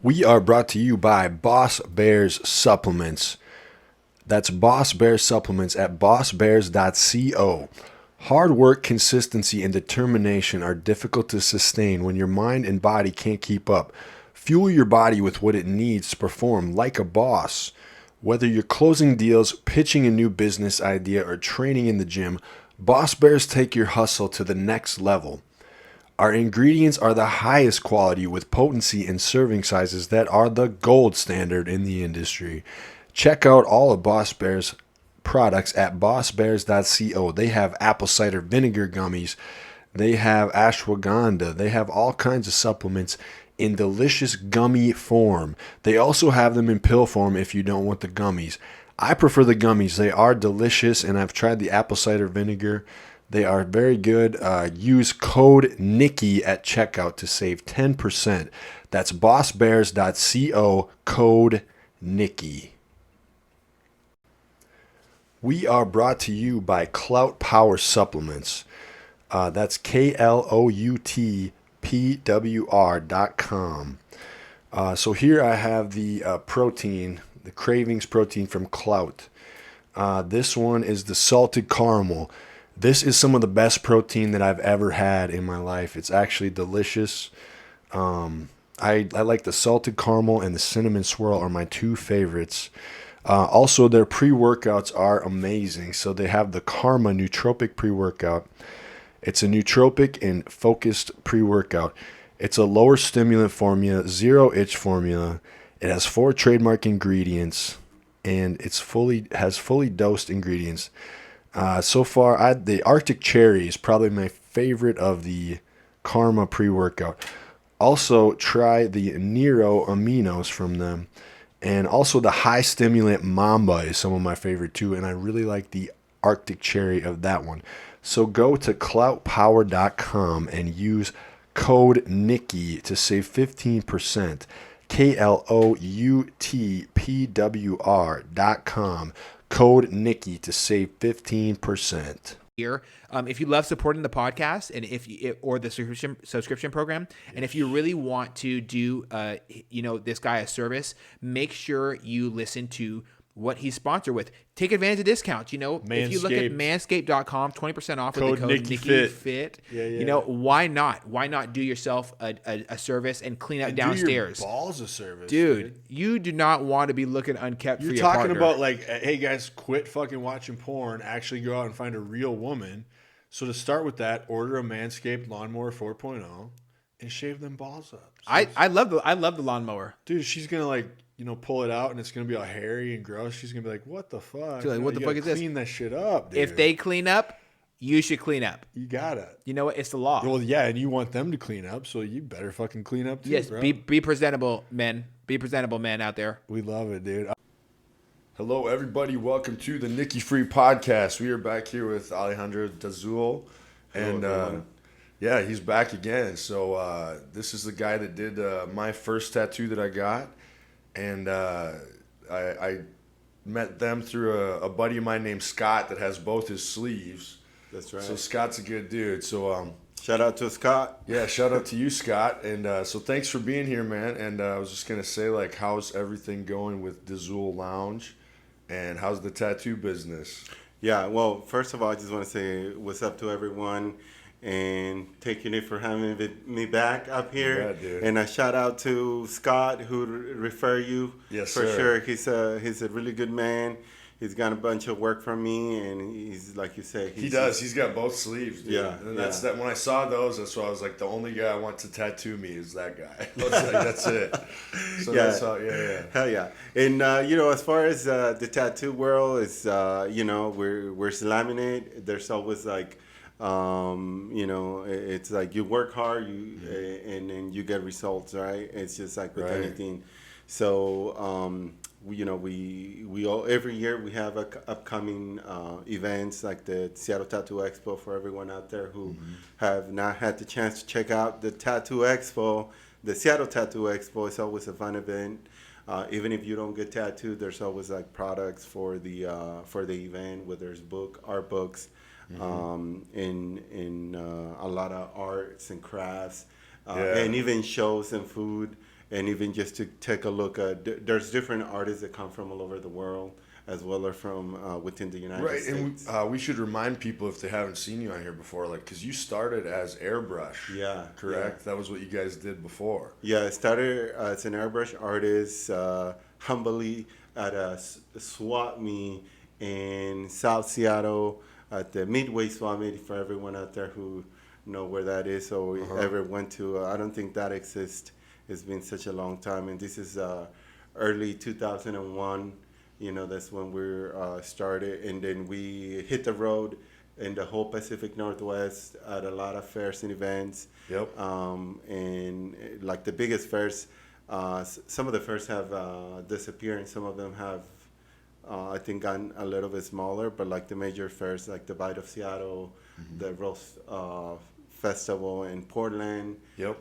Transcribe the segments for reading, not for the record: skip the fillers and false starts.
We are brought to you by Boss Bears Supplements. That's Boss Bears Supplements at bossbears.co. Hard work, consistency, and determination are difficult to sustain when your mind and body can't keep up. Fuel your body with what it needs to perform like a boss. Whether you're closing deals, pitching a new business idea, or training in the gym, Boss Bears take your hustle to the next level. Our ingredients are the highest quality with potency and serving sizes that are the gold standard in the industry. Check out all of Boss Bear's products at bossbears.co. They have apple cider vinegar gummies. They have ashwagandha. They have all kinds of supplements in delicious gummy form. They also have them in pill form if you don't want the gummies. I prefer the gummies. They are delicious, and I've tried the apple cider vinegar. They are very good. Use code Nicky at checkout to save 10%. That's bossbears.co, code Nicky. We are brought to you by Clout Power Supplements. That's KLOUTPWR.com. So here I have the protein, the Cravings protein from Clout. This one is the salted caramel. This is some of the best protein that I've ever had in my life. It's actually delicious. I like the salted caramel and the cinnamon swirl are my two favorites. Also, their pre-workouts are amazing. So they have the Karma Nootropic pre-workout. It's a nootropic and focused pre-workout. It's a lower stimulant formula, zero itch formula. It has 4 trademark ingredients, and has fully dosed ingredients. So far, the Arctic Cherry is probably my favorite of the Karma pre-workout. Also, try the Nero Aminos from them. And also the High Stimulant Mamba is some of my favorite too. And I really like the Arctic Cherry of that one. So go to cloutpower.com and use code Nicky to save 15%. KLOUTPWR.com. Code Nicky to save 15%. Here, if you love supporting the podcast and or the subscription program, and if you really want to do this guy a service, make sure you listen to what he's sponsored with. Take advantage of discounts. If you look at manscaped.com, 20% off with the code NickyFit. Yeah. Why not? Why not do yourself a service and clean up downstairs? Do your balls a service, dude. You do not want to be looking unkept for your partner. You're talking about like, hey guys, quit fucking watching porn. Actually go out and find a real woman. So to start with that, order a Manscaped Lawnmower 4.0 and shave them balls up. So I love the lawnmower, dude. She's gonna pull it out and it's gonna be all hairy and gross. She's gonna be like, "What the fuck? She's like, what the fuck is this?" Clean that shit up, dude. If they clean up, you should clean up. You gotta. You know what? It's the law. Well, yeah, and you want them to clean up, so you better fucking clean up too, yes, bro. Be presentable, men. Be presentable, men out there. We love it, dude. Hello, everybody. Welcome to the Nicky Free Podcast. We are back here with Alejandro Dzul, and yeah, he's back again. So this is the guy that did my first tattoo that I got. And I met them through a buddy of mine named Scott that has both his sleeves. That's right. So Scott's a good dude. So shout out to Scott. Yeah, shout out to you, Scott. And so thanks for being here, man. And I was just gonna say, how's everything going with Dzul Lounge, and how's the tattoo business? Yeah. Well, first of all, I just want to say what's up to everyone. And taking it for having me back up here. Yeah, dude. And a shout out to Scott who referred you. Yes, for sir. Sure. He's a really good man. He's got a bunch of work from me, and he's like you say. He does. He's got both sleeves, dude. Yeah. And that's that. When I saw those, that's why I was like, the only guy I want to tattoo me is that guy. That's it. So yeah. That's how. Yeah. Hell yeah. And as far as the tattoo world is, we're slamming it. There's always it's like you work hard, and then you get results, right? It's just like with anything. So, we all every year we have upcoming events like the Seattle Tattoo Expo for everyone out there who have not had the chance to check out the Tattoo Expo. The Seattle Tattoo Expo is always a fun event. Even if you don't get tattooed, there's always products for the event, whether it's art books. In a lot of arts and crafts, and even shows and food. and even just to take a look at, there's different artists that come from all over the world, as well as from within the United Right, States. and we should remind people if they haven't seen you on here before, like, because you started as airbrush. Yeah, correct. yeah. That was what you guys did before. Yeah, I started as an airbrush artist, humbly at a swap meet in South Seattle at the Midway Swap Meet, for everyone out there who know where that is or ever went to. I don't think that exists. It's been such a long time, and this is early 2001. You know, that's when we started, and then we hit the road in the whole Pacific Northwest at a lot of fairs and events. Yep. And like the biggest fairs, some of the fairs have disappeared, and some of them have, I think, gotten a little bit smaller. But like the major fairs, like the Bite of Seattle, the Rose Festival in Portland. Yep.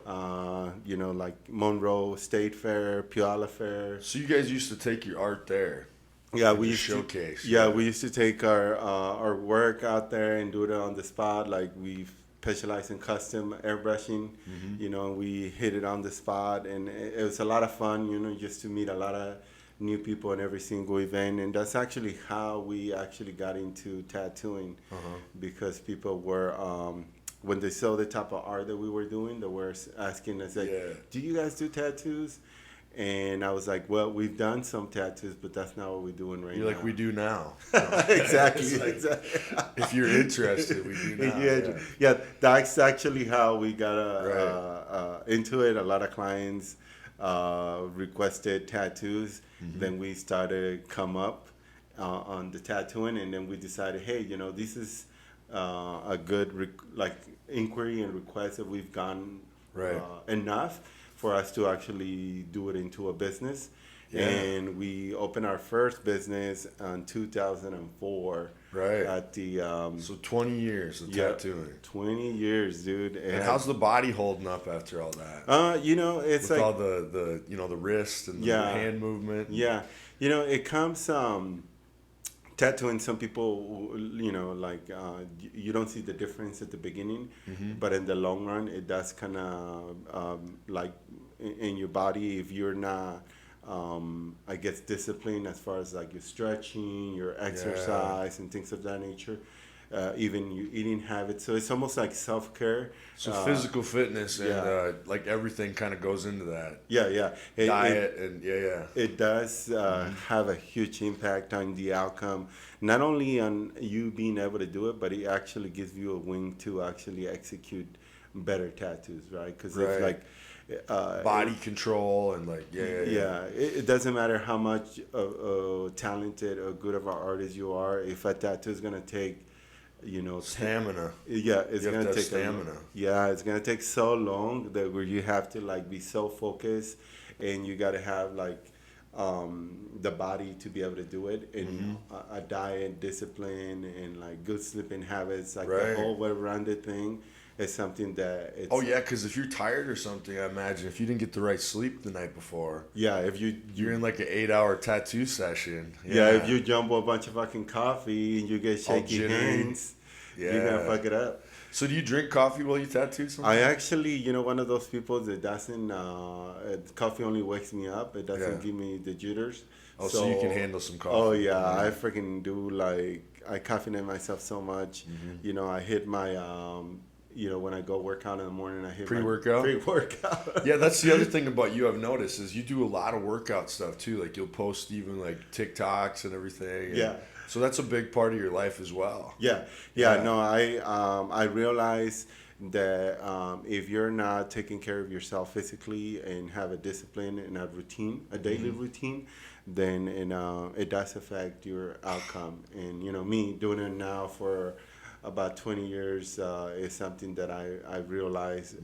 You know, like Monroe State Fair, Puyallup Fair. So you guys used to take your art there. Yeah, and we the used showcase. To, yeah, we used to take our work out there and do it on the spot. Like we specialize in custom airbrushing. You know, we hit it on the spot, and it was a lot of fun. You know, just to meet a lot of new people in every single event, and that's actually how we actually got into tattooing, because people were. When they saw the type of art that we were doing, they were asking us, like, do you guys do tattoos? And I was like, well, we've done some tattoos, but that's not what we're doing right now. You're like, we do now. Exactly. Like, Exactly. If you're interested, we do now. Yeah, that's actually how we got into it. A lot of clients requested tattoos. Then we started come up on the tattooing, and then we decided, hey, you know, this is a good inquiry and request that we've gotten enough for us to actually do it into a business. And we opened our first business in 2004. Right. At the so 20 years of tattooing. 20 years, dude. And how's the body holding up after all that? You know, it's with like all the you know, the wrist and the hand movement. Yeah, you know, it comes tattooing. Some people, you know, like you don't see the difference at the beginning, but in the long run, it does kind of like in your body, if you're not I guess disciplined as far as like your stretching, your exercise and things of that nature, even your eating habits. So it's almost like self-care. So physical fitness and like everything kind of goes into that. Diet and it does have a huge impact on the outcome, not only on you being able to do it, but it actually gives you a wing to actually execute better tattoos, right? Because it's like body control and like it doesn't matter how much talented or good of an artist you are, if a tattoo is gonna take, you know, stamina. It's gonna take stamina. It's gonna take so long that where you have to like be so focused, and you gotta have like the body to be able to do it, and a diet, discipline, and like good sleeping habits, like the whole well-rounded thing. It's something that it's... Oh, yeah, because if you're tired or something, I imagine, if you didn't get the right sleep the night before... Yeah, if you're in like an 8-hour tattoo session. Yeah, if you jumble a bunch of fucking coffee and you get shaky hands, you're going to fuck it up. So do you drink coffee while you tattoo something? I actually, you know, one of those people that doesn't... coffee only wakes me up. It doesn't give me the jitters. Oh, so you can handle some coffee. Oh, yeah. I freaking do, like... I caffeinate myself so much. You know, I hit my... you know, when I go work out in the morning, I hit pre-workout. Yeah, that's the other thing about you I've noticed is you do a lot of workout stuff too. Like you'll post even like TikToks and everything. And so that's a big part of your life as well. Yeah. No, I realize that if you're not taking care of yourself physically and have a discipline and a routine, a daily routine, then it does affect your outcome. And you know, me doing it now for about 20 years is something that I realized.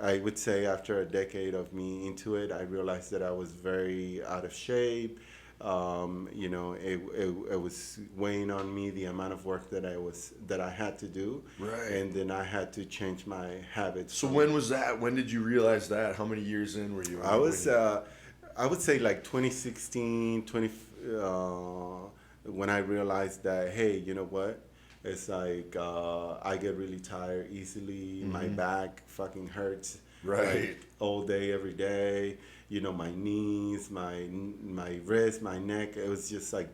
I would say after a decade of me into it, I realized that I was very out of shape. You know, it was weighing on me, the amount of work that I had to do. Right. And then I had to change my habits. So when was that? When did you realize that? How many years in were you? I was, I would say like 2016, when I realized that, hey, you know what? It's like I get really tired easily. My back fucking hurts. Right. like, all day, every day. You know, my knees, my wrist, my neck. It was just like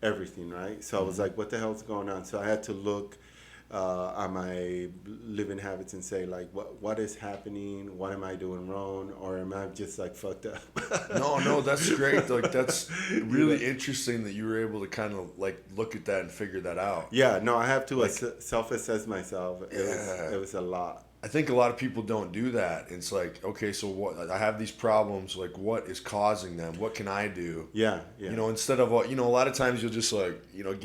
everything, right? So I was like, what the hell's going on? So I had to look at my living habits and say, like, what is happening? What am I doing wrong? Or am I just like fucked up? No, that's great. Like, that's really know? interesting that you were able to kind of like look at that and figure that out. Yeah, no, I have to Like, self-assess myself. Yeah. It was a lot. I think a lot of people don't do that. It's like, okay, so what? I have these problems. Like, what is causing them? What can I do? Yeah, yeah. You know, instead of, you know, a lot of times you'll just like, you know,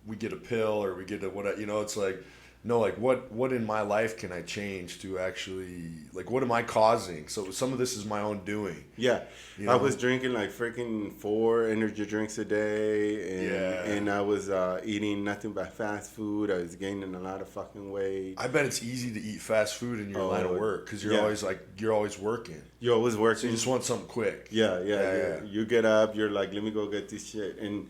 we get a pill or we get a what, you know, it's like, no, like what in my life can I change to actually, like, what am I causing? So some of this is my own doing. Yeah, You I know? was drinking like freaking 4 energy drinks a day, and Yeah. and I was eating nothing but fast food. I was gaining a lot of fucking weight. I bet it's easy to eat fast food in your line of work because yeah. you're always working. You're always So working. you just want something quick. Yeah. You get up, you're like, let me go get this shit. And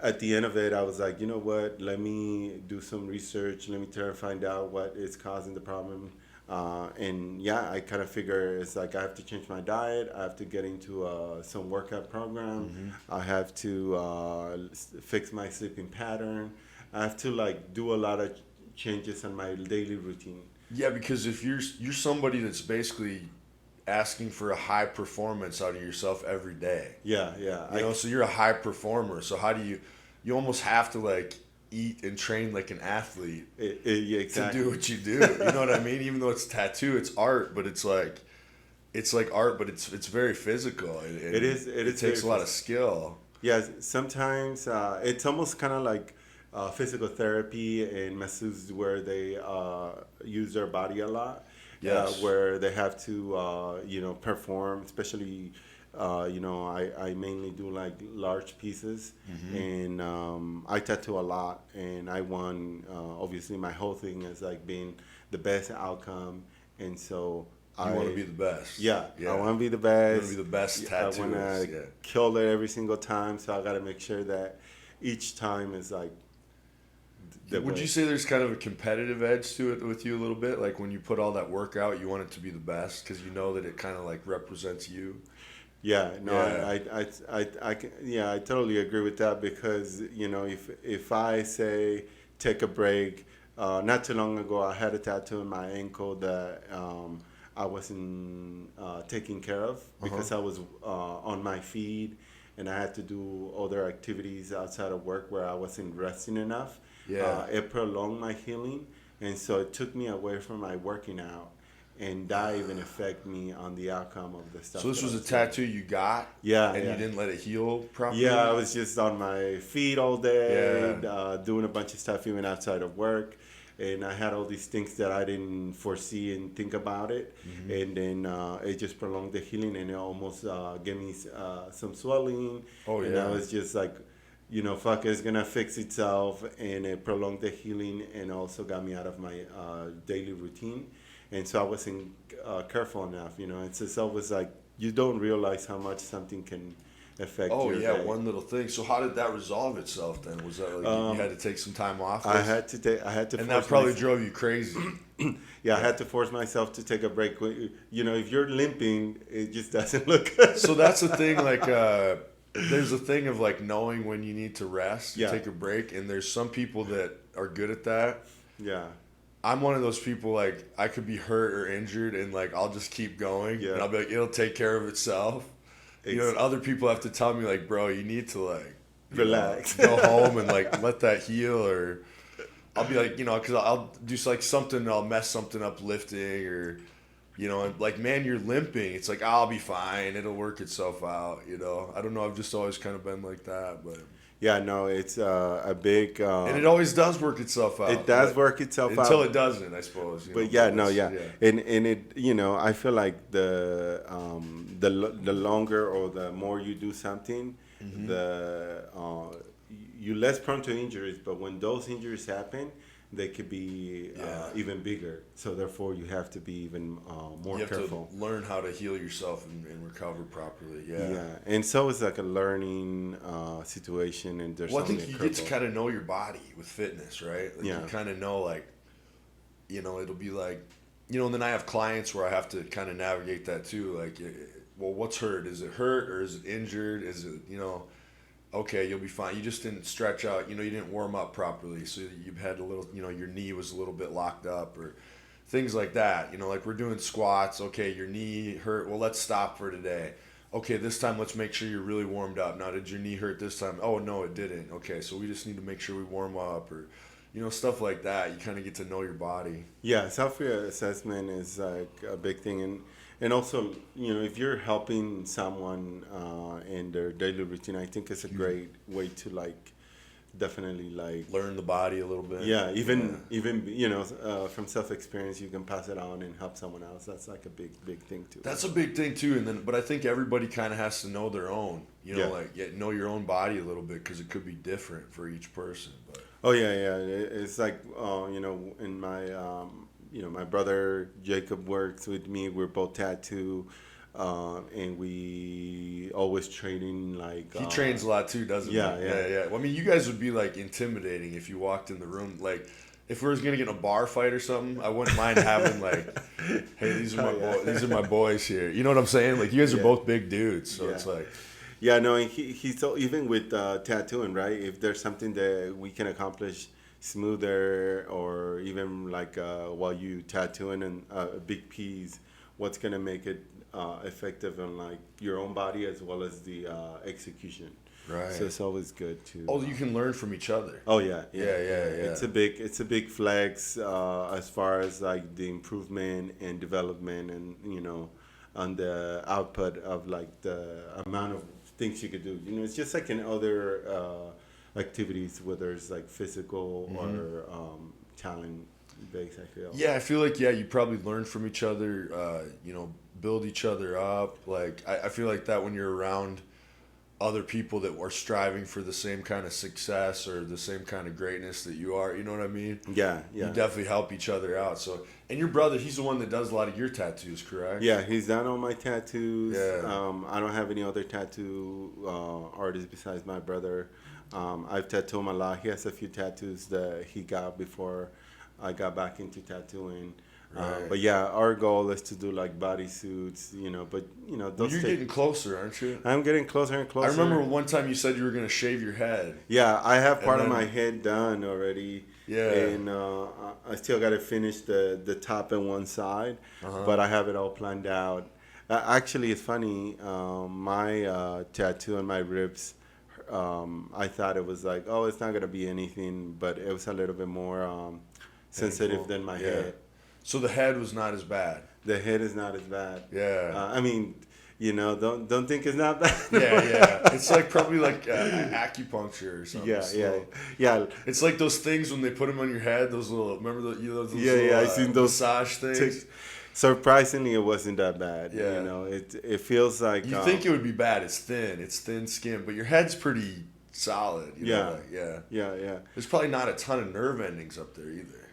at the end of it, I was like, you know what? Let me do some research. Let me try to find out what is causing the problem. And yeah, I kind of figure it's like I have to change my diet. I have to get into some workout program. I have to fix my sleeping pattern. I have to like do a lot of changes in my daily routine. Yeah, because if you're somebody that's basically asking for a high performance out of yourself every day. Yeah. You know, so you're a high performer. So how do you almost have to like eat and train like an athlete Yeah, exactly. to do what you do. You know what I mean? Even though it's tattoo, it's art, but it's like art, but it's very physical. It is takes a very lot of skill. Yeah, sometimes it's almost kind of like physical therapy and masseuse where they use their body a lot. Yes. Where they have to, perform, especially, I mainly do like large pieces, and I tattoo a lot, and I want, obviously, my whole thing is like being the best outcome, and so You want to be the best. yeah, I want to be the best. You want to be the best tattooist. I want to kill it every single time, so I got to make sure that each time is like. Would you say there's kind of a competitive edge to it with you a little bit? Like when you put all that work out, you want it to be the best because you know that it kind of like represents you. Yeah, no, Yeah. I totally agree with that because if I say take a break, not too long ago I had a tattoo on my ankle that I wasn't taking care of because I was on my feet and I had to do other activities outside of work where I wasn't resting enough. Yeah. It prolonged my healing, and so it took me away from my working out, and that even affected me on the outcome of the stuff. So this that was I a doing. tattoo you got? Yeah, And yeah. you didn't let it heal properly? Yeah, I was just on my feet all day, Yeah. doing a bunch of stuff even outside of work. And I had all these things that I didn't foresee and think about it. And then it just prolonged the healing and it almost gave me some swelling. Oh, And yeah. I was just like, fuck, it's going to fix itself. And it prolonged the healing and also got me out of my daily routine. And so I wasn't careful enough, It's always like you don't realize how much something can affect your day. One little thing. So how did that resolve itself then? Was that like you had to take some time off? I had to and force that probably myself- drove you crazy. Yeah, I had to force myself to take a break. If you're limping, it just doesn't look good. So that's the thing, like there's a thing of like knowing when you need to rest, take a break, and there's some people that are good at that. Yeah. I'm one of those people, like I could be hurt or injured and like I'll just keep going and I'll be like, it'll take care of itself. And other people have to tell me like, bro, you need to like relax, go home and like let that heal. Or I'll be like, because I'll do like something, I'll mess something up lifting or, and like, man, you're limping. It's like, I'll be fine. It'll work itself out. I don't know. I've just always kind of been like that, but. Yeah, no, it's a big. And it always does work itself out. It does work itself out until it doesn't, I suppose. But and it, I feel like the longer or the more you do something, you're less prone to injuries. But when those injuries happen, they could be even bigger. So therefore, you have to be even more careful. To learn how to heal yourself and recover properly. Yeah, and so it's like a learning situation. And there's I think you get to kind of know your body with fitness, right? Like you kind of know, like, it'll be like, and then I have clients where I have to kind of navigate that too. Like, well, what's hurt? Is it hurt or is it injured? Is it, okay, you'll be fine. You just didn't stretch out, you didn't warm up properly. So you've had a little, your knee was a little bit locked up or things like that. Like we're doing squats. Okay, your knee hurt. Well, let's stop for today. Okay, this time let's make sure you're really warmed up. Now, did your knee hurt this time? Oh, no, it didn't. Okay, so we just need to make sure we warm up or, stuff like that. You kind of get to know your body. Yeah, self-assessment is like a big thing. And also, if you're helping someone in their daily routine, I think it's a great way to like definitely like learn the body a little bit. Yeah, even from self-experience, you can pass it on and help someone else. That's like a big thing too. That's a big thing too. But I think everybody kind of has to know their own. Know your own body a little bit because it could be different for each person. But. Oh yeah. It's like in my my brother Jacob works with me. We're both tattoo. And we always training like he trains a lot too, doesn't he? Yeah. Well, I mean, you guys would be like intimidating if you walked in the room. Like, if we was gonna get in a bar fight or something, I wouldn't mind having like, hey, these are my boys here. You know what I'm saying? Like, you guys are both big dudes, so it's like. Yeah, no, and he's so even with tattooing, right? If there's something that we can accomplish smoother, or even like while you tattooing and a big piece, what's gonna make it effective on like your own body as well as the execution. Right. So it's always good to. Oh, you can learn from each other. Oh yeah. It's a big flex as far as like the improvement and development, and on the output of like the amount of things you could do. It's just like in other activities, whether it's like physical or talent based. I feel. Yeah, I feel like you probably learn from each other. Build each other up. Like I feel like that when you're around other people that are striving for the same kind of success or the same kind of greatness that you are. You know what I mean? Yeah. You definitely help each other out. So, and your brother, he's the one that does a lot of your tattoos, correct? Yeah, he's done all my tattoos. Yeah. I don't have any other tattoo artists besides my brother. I've tattooed him a lot. He has a few tattoos that he got before I got back into tattooing. Right. But yeah, our goal is to do like bodysuits, but those. You're getting closer, aren't you? I'm getting closer and closer. I remember one time you said you were gonna shave your head. Yeah, I have part of my head done already. Yeah. And I still got to finish the top and one side, but I have it all planned out. Actually, it's funny. My tattoo on my ribs. I thought it was like, oh, it's not gonna be anything, but it was a little bit more sensitive than my head. So the head was not as bad. The head is not as bad. Yeah. I mean, don't think it's not bad. Yeah. It's like probably like acupuncture or something. Yeah. It's like those things when they put them on your head. Those little, remember those I've seen those massage things. Surprisingly, it wasn't that bad. Yeah. It feels like you think it would be bad. It's thin skin, but your head's pretty solid. Yeah. There's probably not a ton of nerve endings up there either.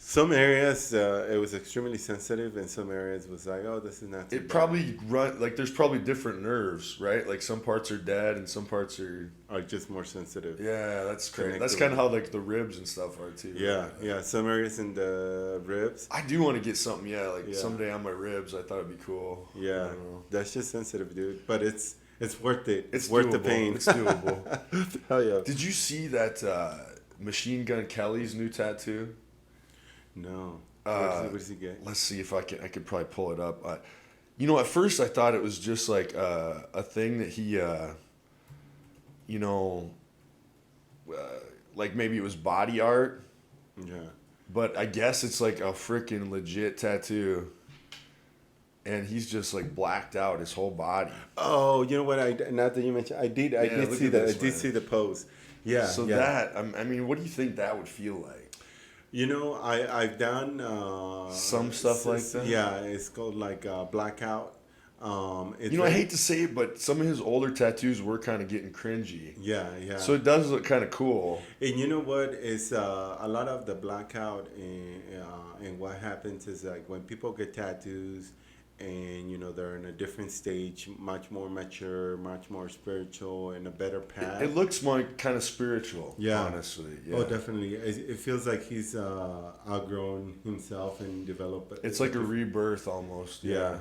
Some areas it was extremely sensitive, and some areas was like, oh, this is not too bad. Probably there's probably different nerves, right? Like some parts are dead and some parts are just more sensitive. Yeah, that's crazy. That's kind of how like the ribs and stuff are too. Yeah. Some areas in the ribs. I do want to get something. Someday on my ribs. I thought it'd be cool. Yeah, that's just sensitive, dude. But it's worth it. It's worth doable. The pain. It's doable. Hell yeah. Did you see that Machine Gun Kelly's new tattoo? No. What does he get? Let's see if I could probably pull it up. At first I thought it was just like a thing that he, like maybe it was body art. Yeah. But I guess it's like a freaking legit tattoo. And he's just like blacked out his whole body. Oh, you know what? Not that you mentioned, I did see that. I did see the pose. Yeah. So that, I mean, what do you think that would feel like? I've done some stuff like that. Yeah, it's called like blackout. I hate to say it, but some of his older tattoos were kind of getting cringy. Yeah. So it does look kind of cool. And you know what? It's a lot of the blackout and what happens is like when people get tattoos and they're in a different stage, much more mature, much more spiritual, and a better path. It looks more kind of spiritual, honestly. Yeah. Oh, definitely. It feels like he's outgrown himself and developed. It's like a rebirth almost. Yeah.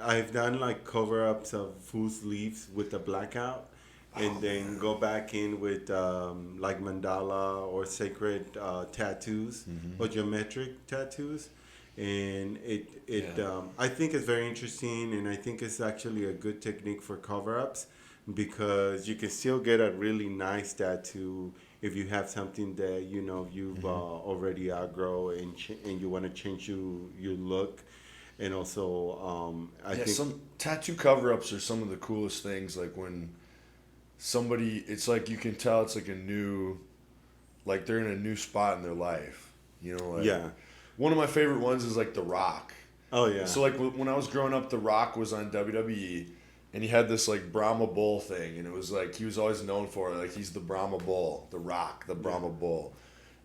I've done like cover-ups of full sleeves with the blackout, and then go back in with like mandala or sacred tattoos or geometric tattoos. And I think it's very interesting, and I think it's actually a good technique for cover-ups, because you can still get a really nice tattoo if you have something that you've already outgrow, and you want to change your look. And also I think some tattoo cover-ups are some of the coolest things, like when somebody, it's like you can tell it's like a new, like they're in a new spot in their life, one of my favorite ones is like The Rock. Oh yeah. So like when I was growing up, The Rock was on WWE, and he had this like Brahma Bull thing, and it was like he was always known for it, like he's the Brahma Bull, The Rock, the Brahma Bull,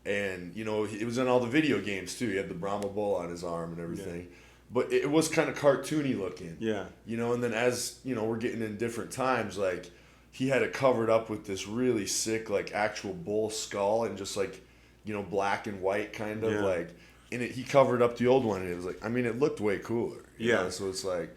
and it was in all the video games too. He had the Brahma Bull on his arm and everything. Yeah. But it was kind of cartoony looking. Yeah. And then as we're getting in different times, like he had it covered up with this really sick like actual bull skull and just like black and white kind of like. And he covered up the old one, and it was like, I mean, it looked way cooler. Yeah. So it's like,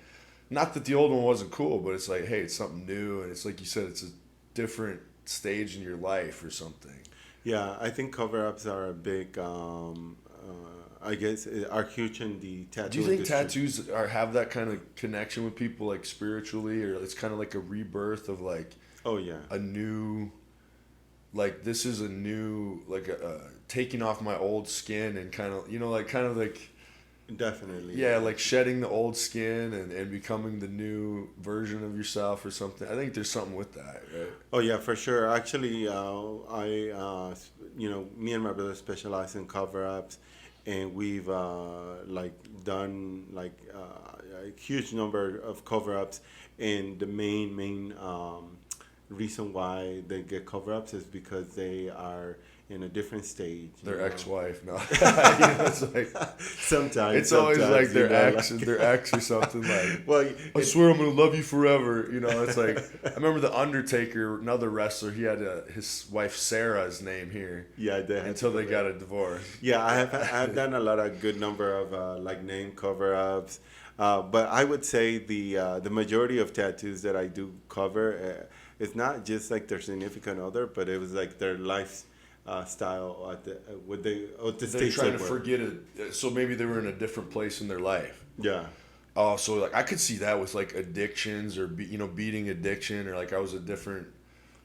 not that the old one wasn't cool, but it's like, hey, it's something new, and it's like you said, it's a different stage in your life or something. Yeah, I think cover-ups are a big, I guess, are huge in the tattoo. Do you think tattoos have that kind of connection with people, like spiritually, or it's kind of like a rebirth of like, a new, like this is a new, like a taking off my old skin and kind of like definitely like shedding the old skin and becoming the new version of yourself or something. I think there's something with that, right? Oh yeah, for sure. Actually, I me and my brother specialize in cover-ups, and we've done a huge number of cover-ups, and the main reason why they get cover-ups is because they are in a different stage. Their ex-wife, no. It's like, sometimes always like their ex, their ex or something like. Well, I swear I'm gonna love you forever. It's like I remember the Undertaker, another wrestler. He had his wife Sarah's name here. Yeah, until they got a divorce. Yeah, I've done a lot of good number of name cover-ups, but I would say the majority of tattoos that I do cover, it's not just like their significant other, but it was like their life. Style at the they're trying to forget it, so maybe they were in a different place in their life. Yeah. Oh, so like I could see that with like addictions or beating addiction, or like I was a different,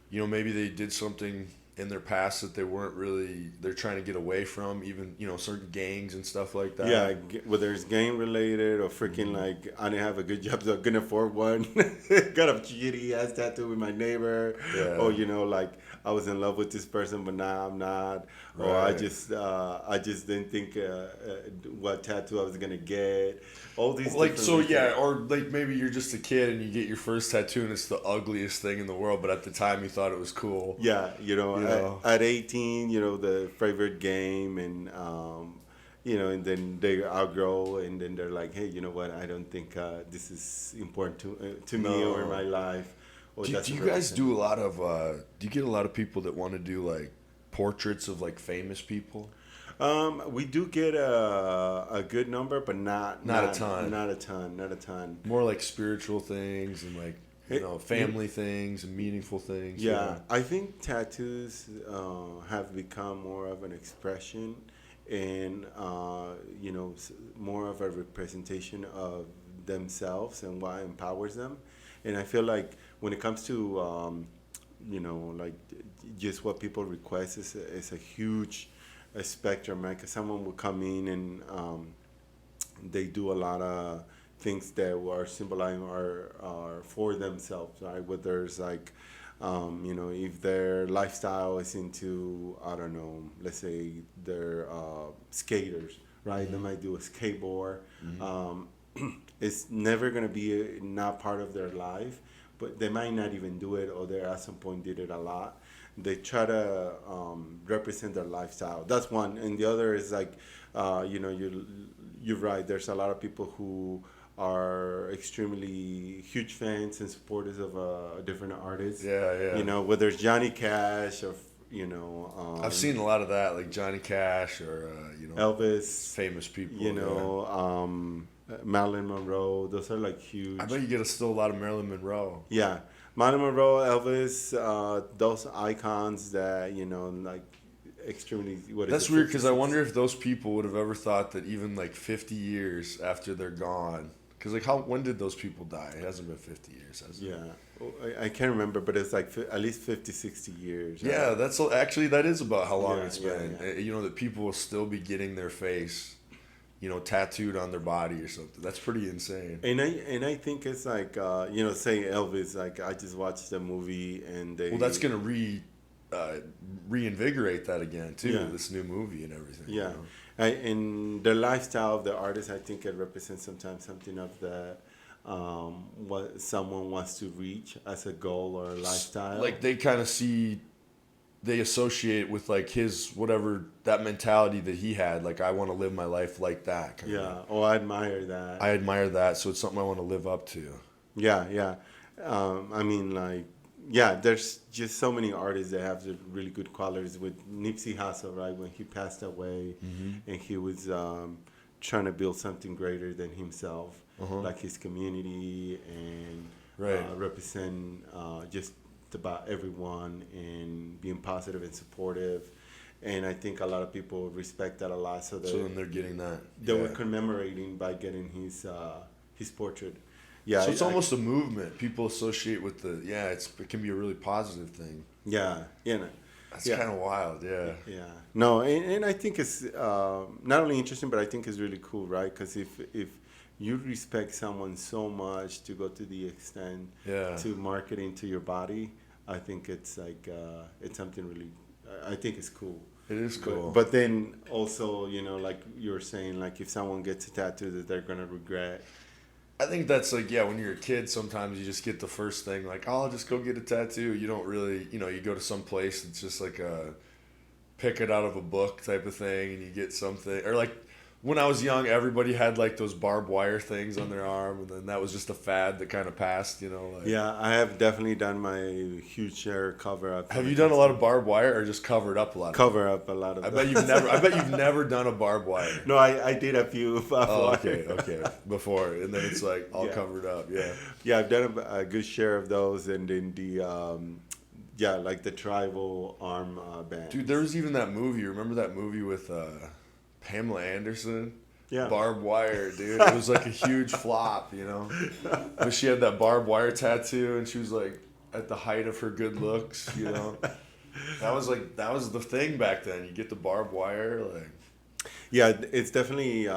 maybe they did something in their past that they're trying to get away from, even certain gangs and stuff like that. Yeah, whether it's gang related or freaking like I didn't have a good job, so I couldn't afford one. Got a shitty ass tattoo with my neighbor. Yeah. Or like I was in love with this person, but now I'm not. Right. Or I just didn't think what tattoo I was gonna get. All these like so reasons. Yeah, or like maybe you're just a kid and you get your first tattoo and it's the ugliest thing in the world, but at the time you thought it was cool. Yeah, at 18, the favorite game, and and then they outgrow, and then they're like, hey, you know what? I don't think this is important to me or in my life. Do you guys do a lot of? Do you get a lot of people that want to do like portraits of like famous people? We do get a good number, but not a ton. Not a ton. More like spiritual things and like family things and meaningful things. Yeah, I think tattoos have become more of an expression and more of a representation of themselves and what empowers them. And I feel like when it comes to like just what people request is a huge spectrum, right? Because someone will come in and they do a lot of things that are symbolizing are for themselves, right? Whether it's like if their lifestyle is into, I don't know, let's say they're skaters, right? Mm-hmm. They might do a skateboard. Mm-hmm. It's never going to be not part of their life, but they might not even do it, or they at some point did it a lot. They try to represent their lifestyle. That's one. And the other is like, you're right. There's a lot of people who are extremely huge fans and supporters of different artists. Yeah, yeah. You know, whether it's Johnny Cash or I've seen a lot of that, like Johnny Cash or Elvis, famous people. Marilyn Monroe. Those are like huge. I bet you get still a lot of Marilyn Monroe. Yeah, Marilyn Monroe, Elvis, those icons that like extremely. That's weird because I wonder if those people would have ever thought that even like 50 years after they're gone. Because like when did those people die? It hasn't been 50 years, has it? Yeah, I can't remember, but it's like at least 50, 60 years. Yeah, that's actually that is about how long it's been. Yeah. That people will still be getting their face, tattooed on their body or something. That's pretty insane. And I think it's like say Elvis. Like I just watched the movie and they. Well, that's gonna reinvigorate that again too. Yeah. This new movie and everything. Yeah, and the lifestyle of the artist, I think it represents sometimes something of the what someone wants to reach as a goal or a lifestyle. Like they kind of they associate with like his whatever that mentality that he had. Like I want to live my life like that. I admire that. I admire that, so it's something I want to live up to. Yeah. I mean, like, yeah, there's just so many artists that have the really good qualities. With Nipsey Hussle, right, when he passed away, and he was trying to build something greater than himself, like his community, and represent just about everyone and being positive and supportive. And I think a lot of people respect that a lot. So then they're getting that. They were commemorating by getting his portrait. Yeah, so it's almost a movement. People associate with it can be a really positive thing. Yeah. That's kind of wild. Yeah. No, and I think it's not only interesting, but I think it's really cool, right? Because if you respect someone so much to go to the extent to marketing to your body, I think it's like it's something really. I think it's cool. It is cool. But then also, like you were saying, like if someone gets a tattoo that they're gonna regret. I think that's like, when you're a kid, sometimes you just get the first thing, like, oh, I'll just go get a tattoo. You don't really, you go to some place, it's just like a pick it out of a book type of thing, and you get something. Or like when I was young, everybody had like those barbed wire things on their arm, and then that was just a fad that kind of passed, Like, yeah, I have definitely done my huge share cover up. Have you done a lot of barbed wire or just covered up a lot? Cover up a lot of. I bet you've never done a barbed wire. No, I did a few. Okay, before, and then it's like all covered up. Yeah, I've done a good share of those, and then the like the tribal arm band. Dude, there was even that movie. Remember that movie with Pamela Anderson? Yeah. Barbed wire, dude. It was like a huge flop, But she had that barbed wire tattoo, and she was like at the height of her good looks, That was the thing back then. You get the barbed wire, like. Yeah, it's definitely there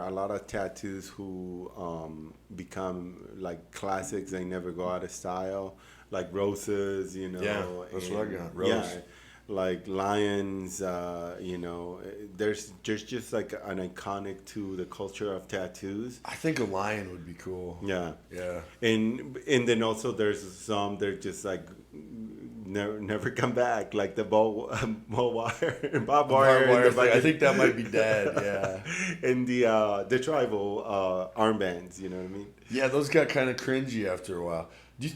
are a lot of tattoos who become like classics. They never go out of style, like roses, Yeah, that's what I got. Rose. Yeah, like lions, there's just like an iconic to the culture of tattoos. I think a lion would be cool. Yeah. Yeah. And then also there's some they're just like never come back, like the barbed wire. I think that might be dead. Yeah. And the tribal armbands, you know what I mean? Yeah, those got kind of cringy after a while.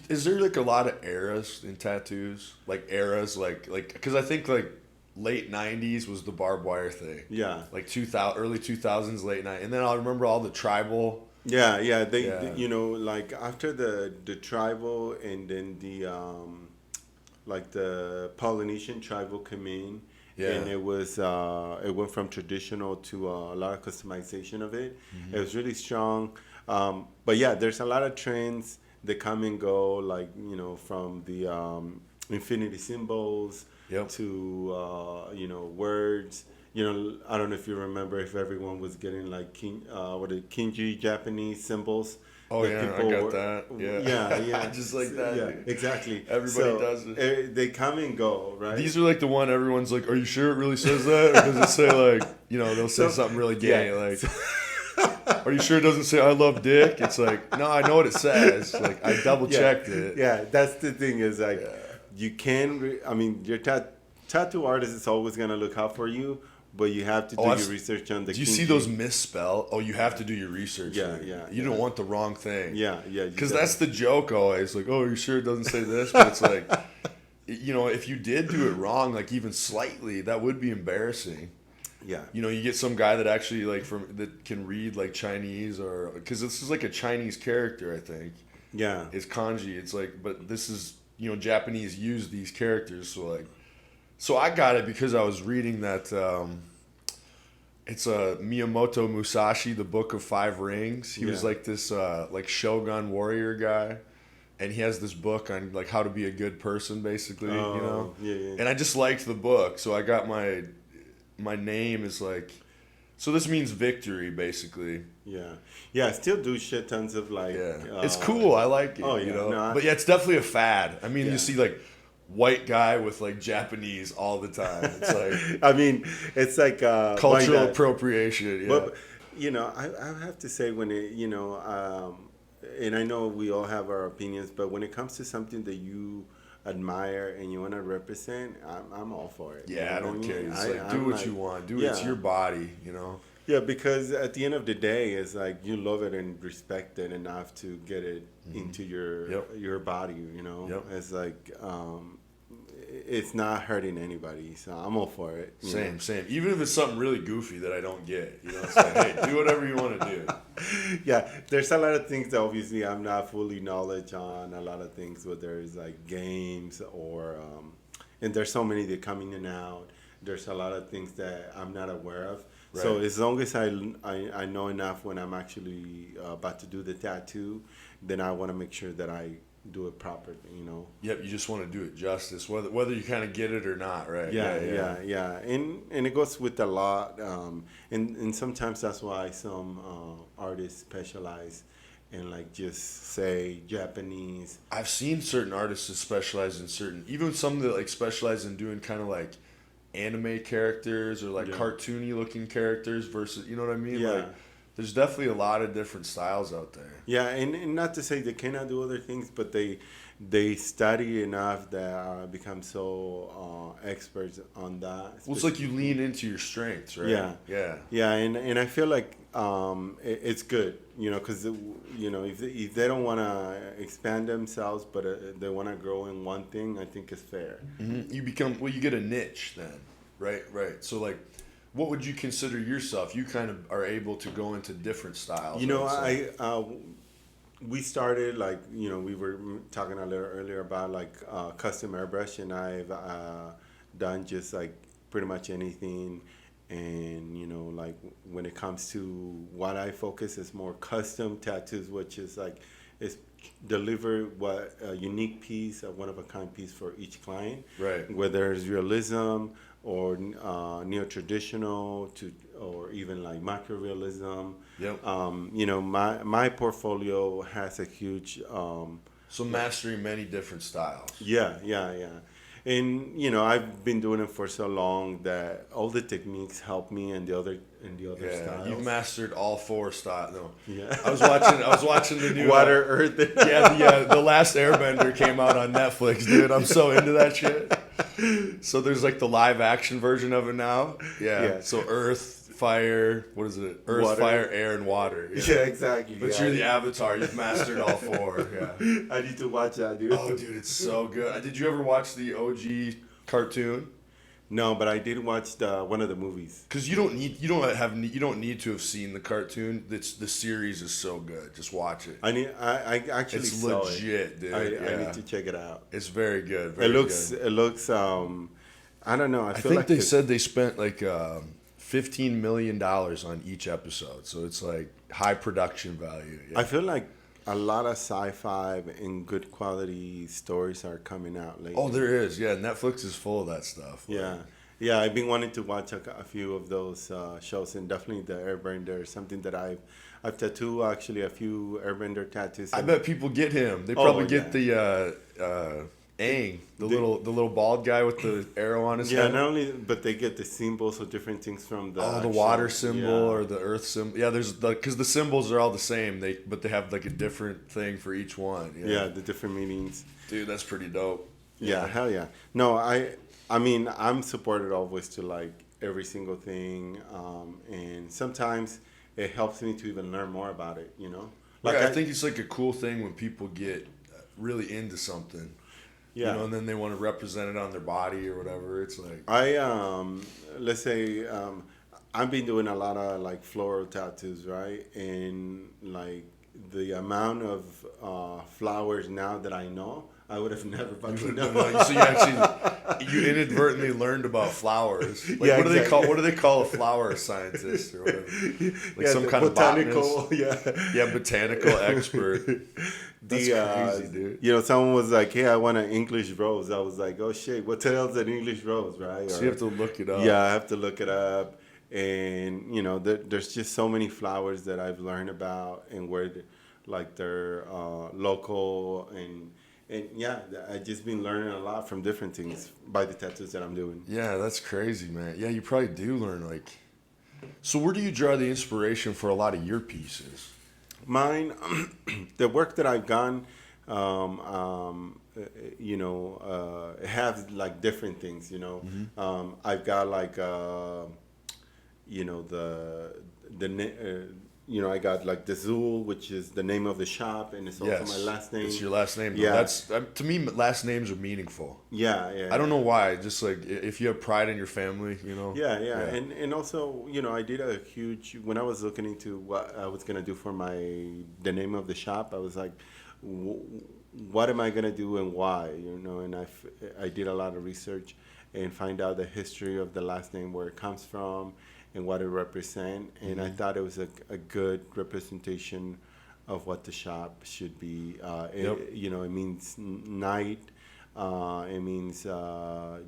Is there like a lot of eras in tattoos? Like eras, like because I think like late 90s was the barbed wire thing. Yeah. Like early 2000s, late 90s. And then I remember all the tribal. Yeah. They like after the tribal and then the like the Polynesian tribal came in. Yeah. And it went from traditional to a lot of customization of it. Mm-hmm. It was really strong. But yeah, there's a lot of trends that come and go, like, from the infinity symbols to, words. I don't know if you remember if everyone was getting like kinji Japanese symbols. Oh, yeah, I got that. Yeah. Yeah. Just like that. Yeah, exactly. Everybody does it. They come and go, right? These are like the one everyone's like, are you sure it really says that? Or does it say like, they'll say something really gay, like... Are you sure it doesn't say I love dick? It's like, no, I know what it says. Like, I double checked it. Yeah, that's the thing is like, you can, your tattoo artist is always going to look out for you, but you have to do your research on the. Do you see those misspelled? Oh, you have to do your research. Yeah, here. yeah. You don't want the wrong thing. Yeah. Because that's the joke always. Like, oh, you sure it doesn't say this? But it's like, you know, if you did do it wrong, like even slightly, that would be embarrassing. Yeah. You know, you get some guy that actually that can read like Chinese, or because this is like a Chinese character, I think. Yeah. It's kanji. It's like, but this is, you know, Japanese use these characters, so I got it because I was reading that. It's a Miyamoto Musashi, the Book of Five Rings. He was like this like shogun warrior guy, and he has this book on like how to be a good person, basically. You know. Yeah. And I just liked the book, so I got my name is like. So this means victory, basically. Yeah. I still do shit tons of like. Yeah, it's cool. I like it. Oh, yeah. You know? No, but yeah, it's definitely a fad. I mean, Yeah. you see like white guy with like Japanese all the time. It's like I mean, it's like cultural appropriation. Yeah. But you know, I have to say when it, you know, and I know we all have our opinions, but when it comes to something that you admire and you want to represent, I'm all for it. Yeah, I don't care. It's like, do I'm what like, you want. Do it. yeah. It's your body, you know. Yeah, because at the end of the day, it's like you love it and respect it enough to get it into your body. You know, it's like it's not hurting anybody, so I'm all for it. Same. Even if it's something really goofy that I don't get, you know, it's like, hey, do whatever you want to do. Yeah, there's a lot of things that obviously I'm not fully knowledge on. A lot of things, whether it's like games or, and there's so many that come in and out. There's a lot of things that I'm not aware of. Right. So as long as I know enough when I'm actually about to do the tattoo, then I want to make sure that I do it properly, you know. Yep, you just want to do it justice, whether you kind of get it or not, right? Yeah. And it goes with a lot, and sometimes that's why some artists specialize in like just say Japanese. I've seen certain artists that specialize in certain, even some that like specialize in doing kind of like anime characters or like cartoony looking characters versus, you know what I mean? Yeah. Like, there's definitely a lot of different styles out there. Yeah, and not to say they cannot do other things, but they study enough that become so experts on that. Well, it's like you lean into your strengths, right? Yeah, and I feel like it's good, you know, because you know if they don't want to expand themselves, but they want to grow in one thing, I think it's fair. Mm-hmm. You get a niche then, right? So like. What would you consider yourself? You kind of are able to go into different styles. You know, we started like, you know, we were talking a little earlier about like custom airbrush, and I've done just like pretty much anything. And you know, like when it comes to what I focus is more custom tattoos, which is like it's deliver what a unique piece, a one of a kind piece for each client. Right. Whether it's realism or neo-traditional or even like macro-realism. Yep. You know, my portfolio has a huge... so mastering many different styles. Yeah. And, you know, I've been doing it for so long that all the techniques help me and the other styles. You've mastered all four styles. No. Yeah. I was watching the new... Water, Earth... the last Airbender came out on Netflix, dude. I'm so into that shit. So there's like the live action version of it now. Yeah. So Earth, Fire, what is it? Earth, Water. Fire, Air, and Water. Yeah, exactly. But you're the Avatar. You've mastered all four. Yeah. I need to watch that, dude. Oh, dude, it's so good. Did you ever watch the OG cartoon? No, but I did watch one of the movies. Because you don't need to have seen the cartoon. The series is so good. Just watch it. I actually it's saw legit, it. dude. I need to check it out. It's very good. It looks. I don't know. I feel think like they said they spent like $15 million on each episode, so it's like high production value. Yeah. I feel like a lot of sci-fi and good quality stories are coming out lately. Oh, there is. Yeah, Netflix is full of that stuff. Yeah. I've been wanting to watch a few of those shows, and definitely the Airbender is something that I've tattooed actually a few Airbender tattoos. I bet people get him. They probably get the Aang, the little bald guy with the arrow on his head. Yeah, not only, but they get the symbols of different things from the water symbol or the earth symbol. Yeah, there's because the symbols are all the same. But they have like a different thing for each one. Yeah, the different meanings. Dude, that's pretty dope. Yeah, hell yeah. No, I mean, I'm supported always to like every single thing, and sometimes it helps me to even learn more about it. Like I think it's like a cool thing when people get really into something. Yeah. And then they want to represent it on their body or whatever. It's like let's say I've been doing a lot of like floral tattoos, right? And like the amount of flowers now that I know, I would have never fucking known. So you inadvertently learned about flowers. Like Yeah, what do they call a flower scientist or whatever? Like some kind botanical, of botanist. Yeah, botanical expert. That's crazy, dude. Someone was like, "Hey, I want an English rose." I was like, "Oh shit, what the hell's an English rose, right?" So you have to look it up. Yeah, I have to look it up, and there's just so many flowers that I've learned about and where, they're local and yeah, I've just been learning a lot from different things by the tattoos that I'm doing. Yeah, that's crazy, man. Yeah, you probably do learn So where do you draw the inspiration for a lot of your pieces? Mine, the work that I've done, have like different things. Mm-hmm. I've got I got like the Dzul, which is the name of the shop, and it's also my last name. It's your last name. Yeah. That's to me, last names are meaningful. Yeah. I don't know why. Just like if you have pride in your family, Yeah. And also, I did a huge, when I was looking into what I was gonna do for the name of the shop, I was like, what am I gonna do and why? And I did a lot of research and find out the history of the last name, where it comes from, and what it represents. And I thought it was a good representation of what the shop should be. It means knight, it means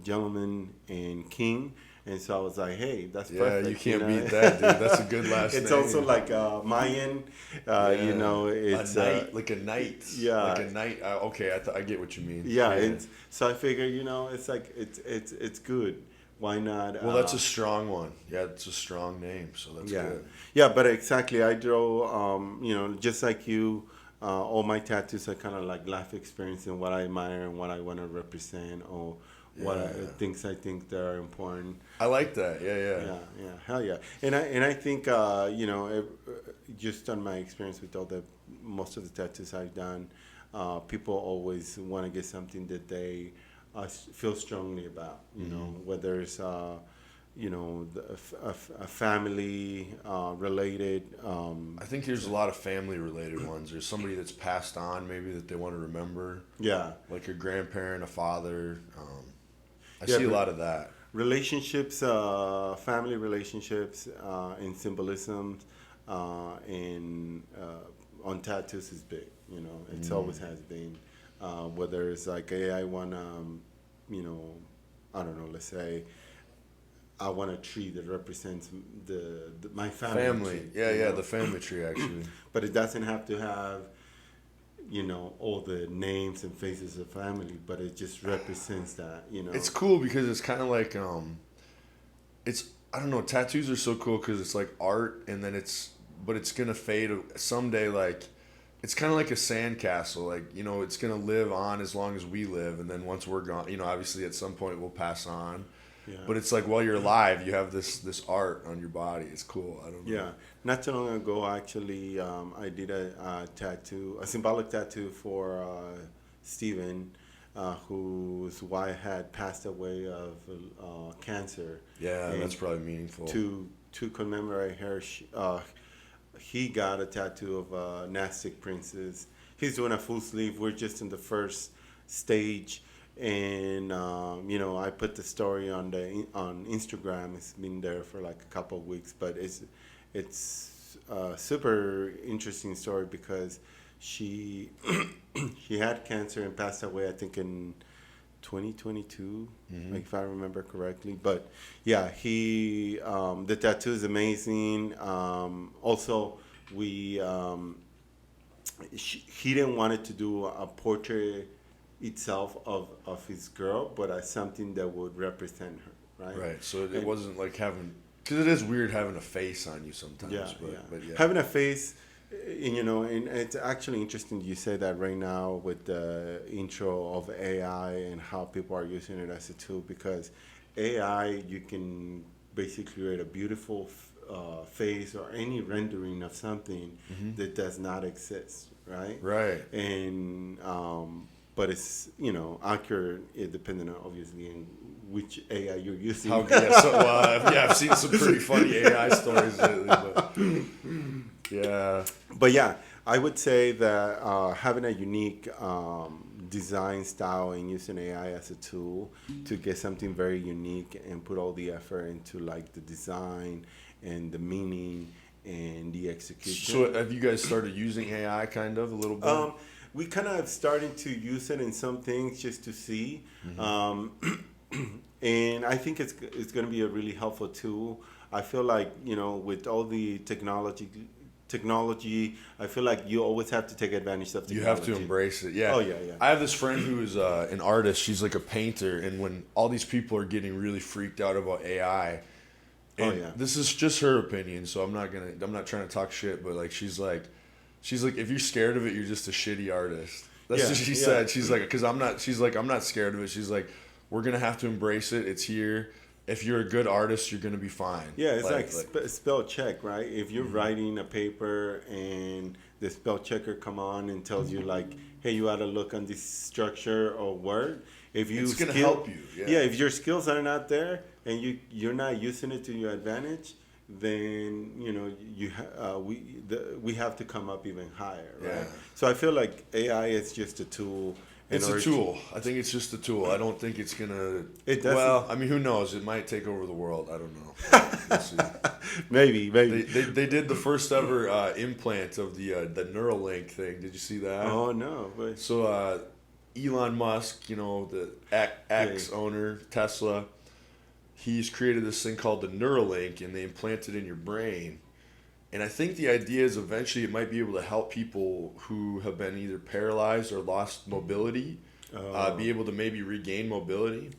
gentleman and king. And so I was like, hey, that's perfect. Yeah, you can't beat that, dude. That's a good last name. It's also like Mayan, it's a knight, like a knight. Yeah. Like a knight. Okay, I get what you mean. Yeah, and so I figure, it's like, it's good. Why not? Well, that's a strong one. Yeah, it's a strong name, so that's good. Yeah, but exactly. I draw, just like you, all my tattoos are kind of like life experience and what I admire and what I want to represent, or things I think that are important. I like that. Yeah. Hell yeah. And I think, just on my experience with most of the tattoos I've done, people always want to get something that they feel strongly about, whether it's a family related. I think there's a lot of family related ones. There's somebody that's passed on, maybe, that they want to remember. Yeah, like a grandparent, a father. I see a lot of that. Relationships, family relationships, and symbolism, and on tattoos is big. It's always has been. Whether it's like, hey, I want I don't know, let's say I want a tree that represents my family. Tree, yeah, the family tree, actually. But it doesn't have to have, all the names and faces of family, but it just represents that, It's cool because it's kind of like, I don't know, tattoos are so cool because it's like art, and then it's going to fade someday, like, it's kind of like a sandcastle, like, it's going to live on as long as we live, and then once we're gone, obviously at some point we'll pass on. Yeah. But it's like while you're alive, you have this art on your body. It's cool. I don't know. Yeah. Not too long ago, actually, I did a symbolic tattoo for Steven, whose wife had passed away of cancer. Yeah, and that's probably meaningful. To commemorate her, he got a tattoo of a Nastic princess. He's doing a full sleeve. We're just in the first stage. And I put the story on Instagram. It's been there for like a couple of weeks, but it's a super interesting story because she she had cancer and passed away, I think, in 2022, like, if I remember correctly. But yeah, the tattoo is amazing. Also, he didn't want it to do a portrait itself of his girl, but as something that would represent her, right? Right. So it wasn't like having, because it is weird having a face on you sometimes. But having a face, and it's actually interesting you say that right now with the intro of AI and how people are using it as a tool, because AI, you can basically create a beautiful face or any rendering of something that does not exist, right? Right. And but it's accurate, depending on obviously in which AI you're using. I've seen some pretty funny AI stories lately, but yeah. But yeah, I would say that having a unique design style and using AI as a tool to get something very unique and put all the effort into like the design and the meaning and the execution. So have you guys started using AI kind of a little bit? We kind of starting to use it in some things just to see. And I think it's going to be a really helpful tool. I feel like, with all the technology, I feel like you always have to take advantage of technology. You have to embrace it. Yeah. Oh, yeah. I have this friend who is an artist. She's like a painter. And when all these people are getting really freaked out about AI, and this is just her opinion, so I'm not trying to talk shit, but like she's like, if you're scared of it, you're just a shitty artist. That's what she said. She's like, I'm not scared of it. She's like, we're going to have to embrace it. It's here. If you're a good artist, you're going to be fine. Yeah, it's like spell check, right? If you're writing a paper and the spell checker come on and tells you like, hey, you ought to look on this structure or word. It's going to help you. Yeah, if your skills are not there and you're not using it to your advantage, then we have to come up even higher, right? Yeah. So I feel like AI is just a tool. It's a tool. I think it's just a tool. I don't think it's gonna. It doesn't. Well, I mean, who knows? It might take over the world. I don't know. We'll see. Maybe. They did the first ever implant of the Neuralink thing. Did you see that? Oh no. But... So Elon Musk, the X owner, Tesla, he's created this thing called the Neuralink, and they implant it in your brain. And I think the idea is eventually it might be able to help people who have been either paralyzed or lost mobility be able to maybe regain mobility.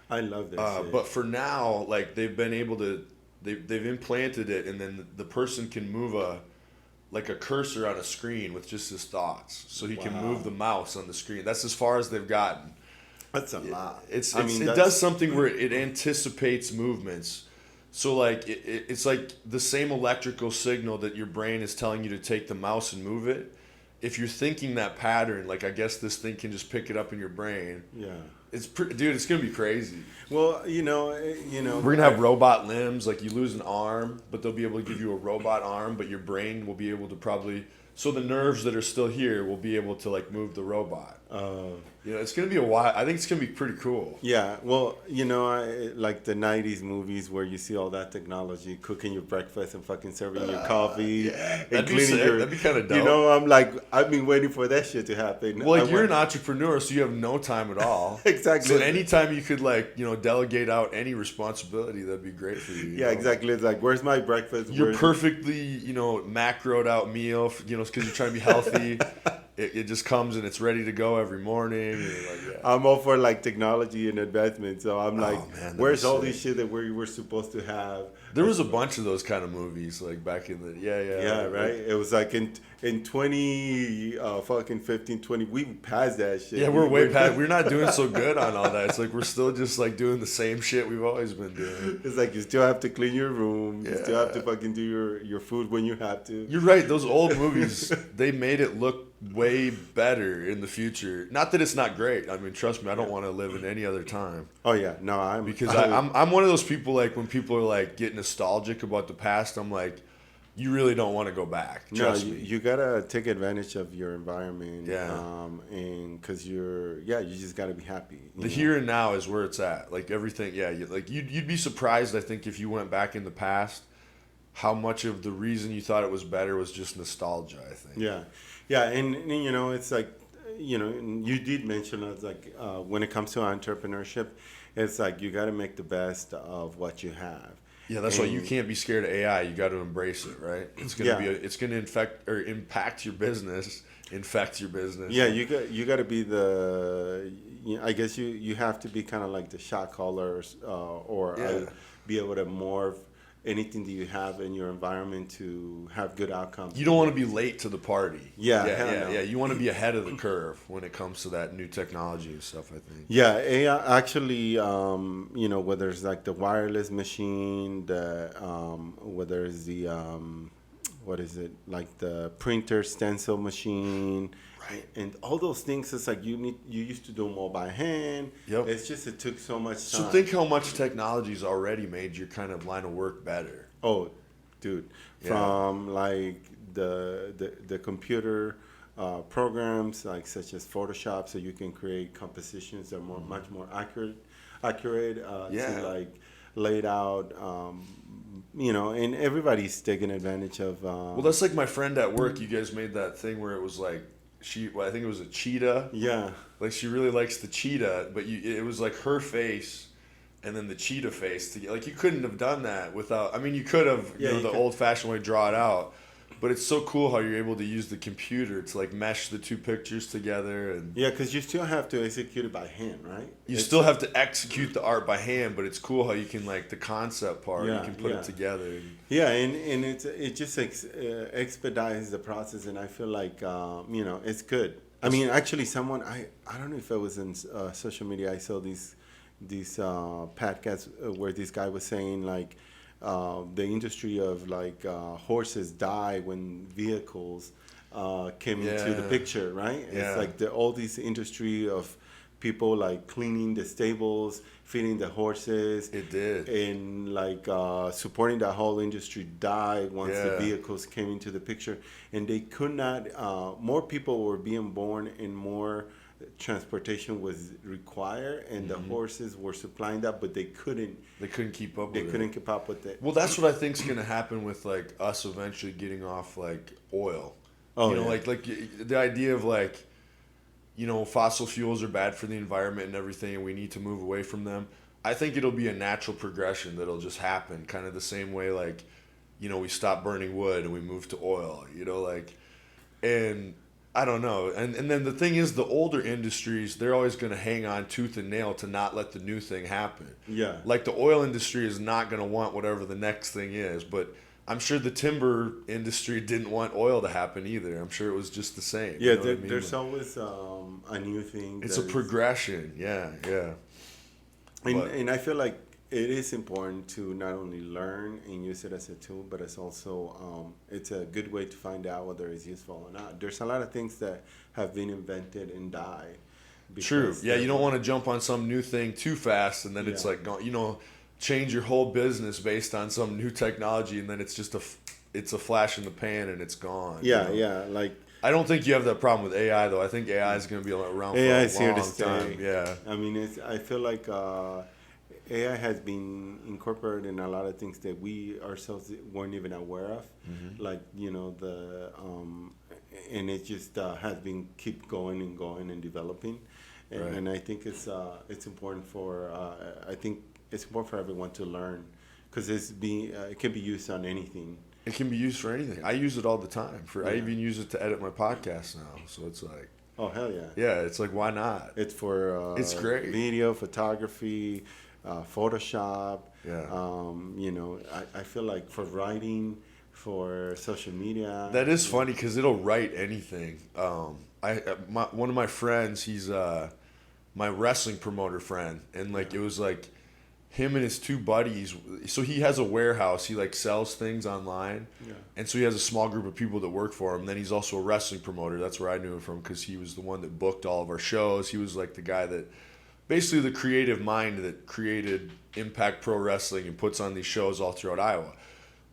I love that. But for now, like they've been able to, they've implanted it, and then the person can move a cursor on a screen with just his thoughts, so he can move the mouse on the screen. That's as far as they've gotten. That's a lot. It does something where it anticipates movements. So like it's like the same electrical signal that your brain is telling you to take the mouse and move it. If you're thinking that pattern, like I guess this thing can just pick it up in your brain. Yeah. Dude, it's gonna be crazy. Well, we're gonna have robot limbs. Like you lose an arm, but they'll be able to give you a robot arm, but your brain will be able to probably. So the nerves that are still here will be able to like move the robot. It's gonna be a while. I think it's gonna be pretty cool. Yeah, well, I like the '90s movies where you see all that technology, cooking your breakfast and fucking serving your coffee, and cleaning your. That'd be kind of dope. I'm like, I've been waiting for that shit to happen. Well, you're an entrepreneur, so you have no time at all. Exactly. So anytime you could delegate out any responsibility, that'd be great for you. Yeah, exactly. It's like, where's my breakfast? Your perfectly, macroed out meal, because you're trying to be healthy. It just comes and it's ready to go every morning. I'm all for like technology and advancement, so I'm like, where's all these shit that we were supposed to have? There was a bunch of those kind of movies like back in the right. It was like in 20 we passed that shit. Yeah, we're way past. We're not doing so good on all that. It's like we're still just like doing the same shit we've always been doing. It's like you still have to clean your room. You still have to fucking do your food when you have to. You're right. Those old movies, they made it look way better in the future. Not that it's not great. I mean, trust me, I don't want to live in any other time. Oh yeah, no, I'm one of those people like when people are like get nostalgic about the past. I'm like, you really don't want to go back. Trust me. You gotta take advantage of your environment. Yeah. And because you just gotta be happy. The here and now is where it's at. Like everything. Yeah. You'd be surprised. I think if you went back in the past, how much of the reason you thought it was better was just nostalgia. I think. Yeah. Yeah, and it's like, you did mention it's like when it comes to entrepreneurship, it's like you got to make the best of what you have. Yeah, that's why you can't be scared of AI. You got to embrace it, right? It's gonna it's gonna impact your business, infect your business. Yeah, you got to be I guess you have to be kind of like the shot callers or be able to morph anything that you have in your environment to have good outcomes. You don't want to be late to the party. Yeah, yeah. You want to be ahead of the curve when it comes to that new technology and stuff, I think. Yeah, AI actually, whether it's like the wireless machine, whether it's the, what is it, like the printer stencil machine, right? And all those things, it's like you used to do them all by hand. Yep. It's just, it took so much time. So think how much technology's already made your kind of line of work better. Oh, dude, from like the computer programs like such as Photoshop, so you can create compositions that are much more accurate to like laid out. And everybody's taking advantage of. Well, that's like my friend at work. You guys made that thing where it was like I think it was a cheetah. Yeah. Like she really likes the cheetah, but it was like her face and then the cheetah face. Like you couldn't have done that without. I mean, you could have, the old-fashioned way, draw it out. But it's so cool how you're able to use the computer to like mesh the two pictures together. And yeah, because you still have to execute it by hand, right? You still have to execute the art by hand, but it's cool how you can like the concept part. You can put it together. Yeah, and it just expedites the process, and I feel like it's good. I mean, actually, someone I don't know if it was in social media. I saw these podcasts where this guy was saying like. The industry of like horses die when vehicles came into the picture, right? Yeah. It's like all this industry of people like cleaning the stables, feeding the horses. It did. And like supporting that whole industry died once the vehicles came into the picture. And they could not, more people were being born and more transportation was required, and the horses were supplying that, but they couldn't keep up with it. Well, that's what I think is going to happen with like us eventually getting off like oil. Like the idea of like, fossil fuels are bad for the environment and everything, and we need to move away from them. I think it'll be a natural progression that'll just happen, kind of the same way like, we stop burning wood and we move to oil, and I don't know. And then the thing is, the older industries, they're always going to hang on tooth and nail to not let the new thing happen. Yeah. Like the oil industry is not going to want whatever the next thing is. But I'm sure the timber industry didn't want oil to happen either. I'm sure it was just the same. Yeah, there's always a new thing. It's a progression. Yeah. And I feel like it is important to not only learn and use it as a tool, but it's also it's a good way to find out whether it's useful or not. There's a lot of things that have been invented and die. True. Yeah, you don't want to jump on some new thing too fast, and then it's like, change your whole business based on some new technology, and then it's just a flash in the pan and it's gone. Yeah. Like I don't think you have that problem with AI though. I think AI is going to be around for a long time. Yeah. I mean, I feel like. AI has been incorporated in a lot of things that we ourselves weren't even aware of, like and it just has been keep going and developing, and I think it's important for everyone to learn, because it can be used on anything. It can be used for anything. I use it all the time. I even use it to edit my podcast now. So it's like, oh hell yeah, yeah. It's like, why not? It's for it's great video, photography. Photoshop. Yeah. I feel like for writing, for social media. That is funny because it'll write anything. One of my friends, he's my wrestling promoter friend, and like it was like him and his two buddies. So he has a warehouse. He like sells things online, and so he has a small group of people that work for him. Then he's also a wrestling promoter. That's where I knew him from, because he was the one that booked all of our shows. He was like the guy that. Basically the creative mind that created Impact Pro Wrestling and puts on these shows all throughout Iowa.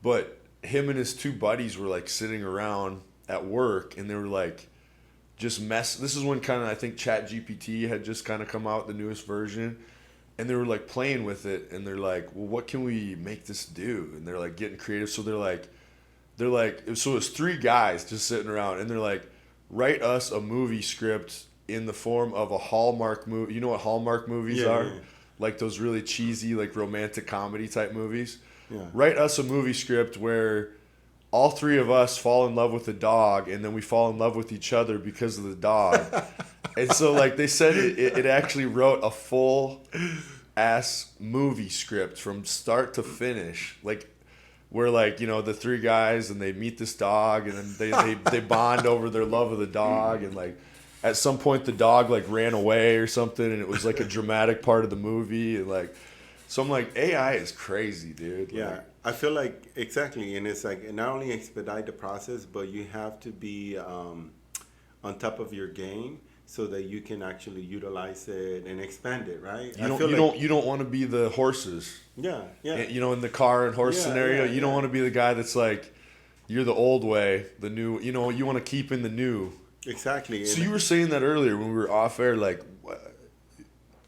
But him and his two buddies were like sitting around at work, and they were like just this is when kind of I think ChatGPT had just kind of come out, the newest version, and they were like playing with it, and they're like, well, what can we make this do? And they're like getting creative. So they're like so it was three guys just sitting around, and they're like, write us a movie script in the form of a Hallmark movie. You know what Hallmark movies are? Yeah. Like those really cheesy, like romantic comedy type movies. Yeah. Write us a movie script where all three of us fall in love with a dog, and then we fall in love with each other because of the dog. And so like they said it actually wrote a full ass movie script from start to finish. Like where like, you know, the three guys and they meet this dog and then they bond over their love of the dog, and like at some point the dog like ran away or something, and it was like a dramatic part of the movie, and like, so I'm like, AI is crazy, dude. Yeah, Like, I feel like exactly, and it's like not only expedite the process, but you have to be on top of your game so that you can actually utilize it and expand it, right? you don't want to be the horses. Yeah, yeah. You know, in the car and horse Yeah, scenario, yeah, you don't yeah. want to be the guy that's like, you're the old way, the new. You know, you want to keep in the new. Exactly. So you were saying that earlier when we were off air, like,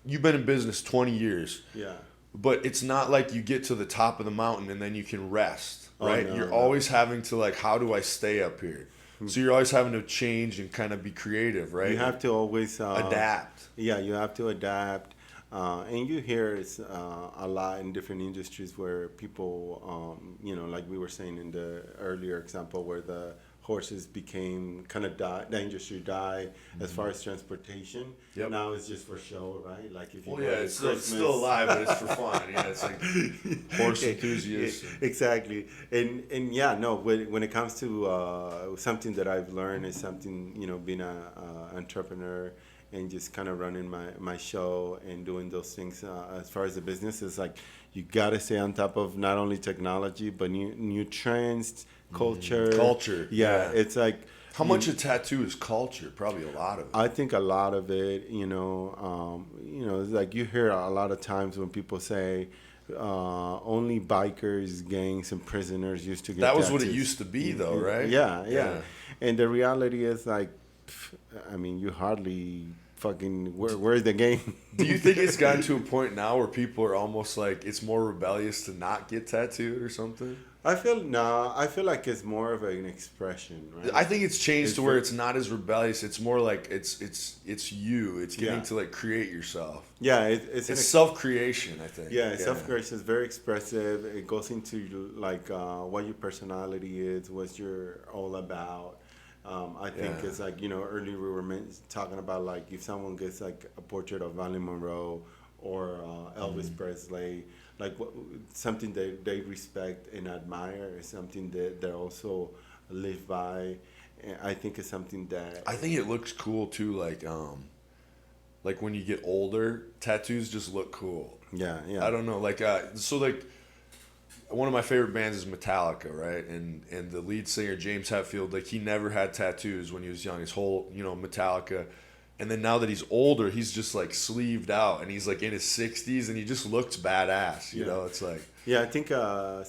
you've been in business 20 years. Yeah. But it's not like you get to the top of the mountain and then you can rest, right? No, You're no. always having to like, how do I stay up here? So you're always having to change and kind of be creative, right? You have to always adapt. Yeah, you have to adapt. And you hear it's a lot in different industries where people, you know, like we were saying in the earlier example, where the horses became kind of the industry died as far as transportation. Yep. Now it's just for show, right? Like if you Well, go yeah, to it's Christmas- still alive, but it's for fun. Yeah, it's like horse enthusiasts. Exactly, and yeah, no. When it comes to something that I've learned is something, you know, being a entrepreneur and just kind of running my show and doing those things as far as the business is like, you got to stay on top of not only technology but new trends, culture. Yeah, it's like How much a tattoo is culture? Probably a lot of it. I think a lot of it, you know, it's like you hear a lot of times when people say only bikers, gangs, and prisoners used to get That was what it tattoos. used to be, though, right? Yeah. And the reality is like, I mean, you hardly fucking where's the game? Do you think it's gotten to a point now where people are almost like it's more rebellious to not get tattooed or something? I feel like it's more of an expression, right? I think it's changed It's to where for- it's not as rebellious. It's more like it's you. It's getting Yeah. to like create yourself. Yeah, it's It's self-creation, I think. Yeah, self-creation is very expressive. It goes into like what your personality is, what you're all about. I think Yeah. it's like, you know, earlier we were talking about like if someone gets like a portrait of Marilyn Monroe or Elvis Presley, like something that they respect and admire is something that they also live by. And I think it's something that I think it looks cool too. Like when you get older, tattoos just look cool. yeah. I don't know, like so like one of my favorite bands is Metallica, right? And the lead singer James Hetfield, like he never had tattoos when he was young. His whole, you know, Metallica, and then now that he's older, he's just like sleeved out, and he's like in his 60s, and he just looks badass. You know, it's like Yeah, I think I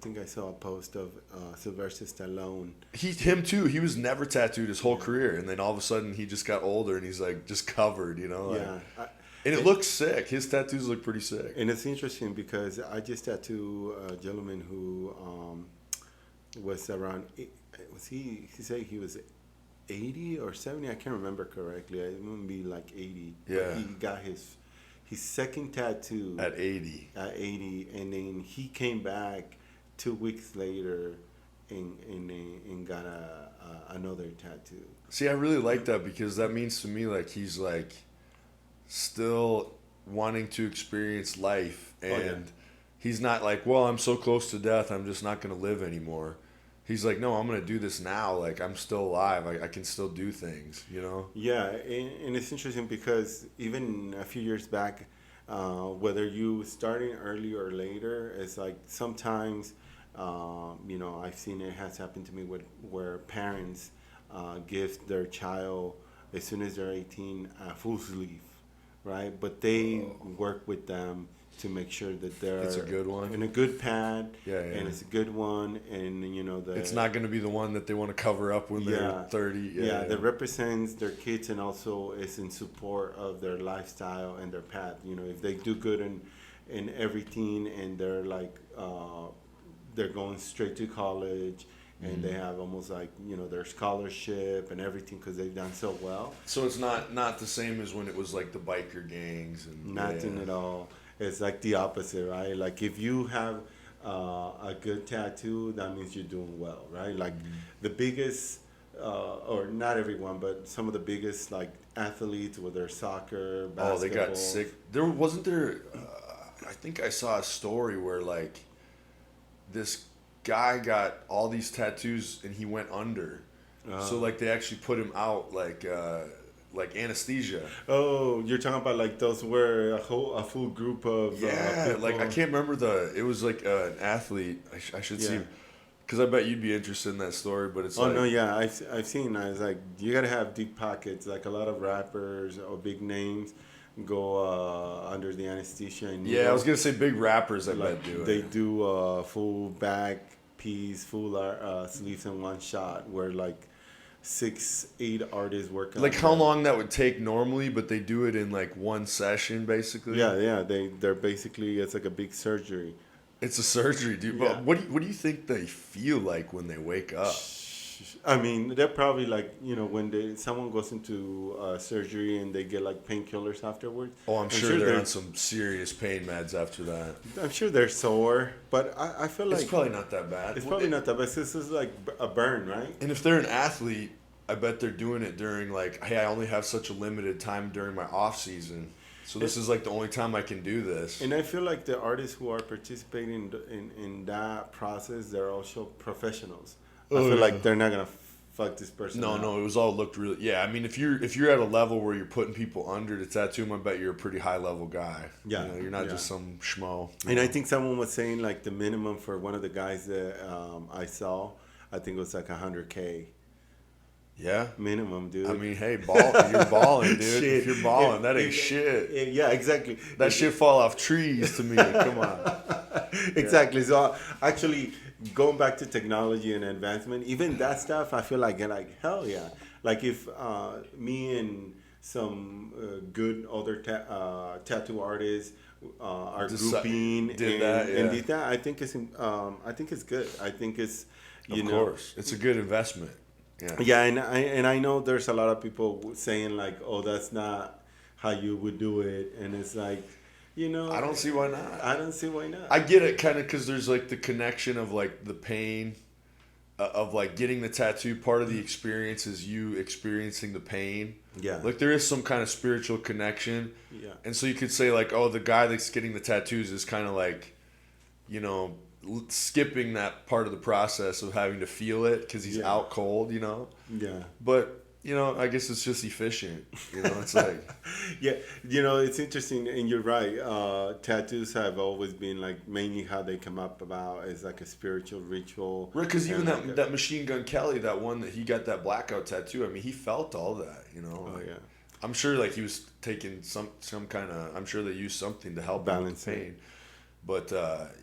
think I saw a post of Sylvester Stallone. him too. He was never tattooed his whole career, and then all of a sudden he just got older, and he's like just covered. You know, like, Yeah, and it looks sick. His tattoos look pretty sick. and it's interesting because I just tattooed a gentleman who was around. Was he? He said he was 80 or 70. I can't remember correctly. It wouldn't be like 80. Yeah. But he got his second tattoo At 80. At 80, and then he came back 2 weeks later and got another tattoo. See, I really like that because that means to me like he's like still wanting to experience life, and he's not like, well, I'm so close to death, I'm just not going to live anymore. He's like, no, I'm going to do this now. Like, I'm still alive. I can still do things, you know? Yeah, and it's interesting because even a few years back, whether you starting early or later, it's like sometimes, you know, I've seen it has happened to me where parents give their child, as soon as they're 18, a full sleeve, right? But they work with them to make sure that they're It's a good one. in a good pad, Yeah. and it's a good one, and you know It's not going to be the one that they want to cover up when they're 30. Yeah, that represents their kids and also is in support of their lifestyle and their path. You know, if they do good in everything and they're like they're going straight to college and they have almost like, you know, their scholarship and everything because they've done so well. So it's not the same as when it was like the biker gangs and Nothing at all. It's like the opposite, right? Like if you have a good tattoo, that means you're doing well, right? Like the biggest, or not everyone, but some of the biggest like athletes, whether soccer, basketball. Oh, they got sick. There wasn't there. I think I saw a story where like this guy got all these tattoos and he went under. So like they actually put him out like anesthesia. Oh, you're talking about like those were a full group of people. Like I can't remember it was like an athlete. I should see, because I bet you'd be interested in that story. But it's no, yeah, I've seen that. It's like you gotta have deep pockets. Like a lot of rappers or big names go under the anesthesia. And I was gonna say big rappers. I bet do it. They do full back piece, full sleeves in one shot, where like 6-8 artists work on like how long that would take normally, but they do it in like one session basically. They're basically, it's like a big surgery. It's a surgery, dude. Yeah. But what do you think they feel like when they wake up? I mean, they're probably like, when someone goes into surgery and they get like painkillers afterwards. Oh, I'm sure they're on some serious pain meds after that. I'm sure they're sore, but I feel like it's probably not that bad. It's probably not that bad. This is like a burn, right? And if they're an athlete, I bet they're doing it during like, hey, I only have such a limited time during my off season, so this is like the only time I can do this. And I feel like the artists who are participating in that process, they're also professionals. I feel like they're not gonna fuck this person. No, it was all looked really. Yeah, I mean, if you're at a level where you're putting people under to tattoo them, I bet you're a pretty high level guy. Yeah, you're not just some schmo. And I think someone was saying like the minimum for one of the guys that I saw, I think it was like $100K. Yeah, minimum, dude. I mean, hey, you're balling, dude. If you're balling, that ain't shit. Yeah, exactly. That shit fall off trees to me. Come on. Exactly. So actually, going back to technology and advancement, even that stuff, I feel like hell yeah. Like if me and some good other tattoo artists are grouping and did that, I think it's good. I think it's of course it's a good investment. Yeah, and I know there's a lot of people saying like, oh, that's not how you would do it, and it's like, I don't see why not. I don't see why not. I get it kind of because there's like the connection of like the pain of like getting the tattoo. Part of the experience is you experiencing the pain. Yeah. Like there is some kind of spiritual connection. Yeah. And so you could say like, oh, the guy that's getting the tattoos is kind of like, skipping that part of the process of having to feel it because he's out cold, Yeah. But, I guess it's just efficient. It's like. Yeah. It's interesting, and you're right. Tattoos have always been like mainly how they come up about as like a spiritual ritual. Right, because even that Machine Gun Kelly, that one that he got that blackout tattoo, I mean, he felt all that, Oh, yeah. I'm sure like he was taking some kind of, I'm sure they used something to help balance the pain. But,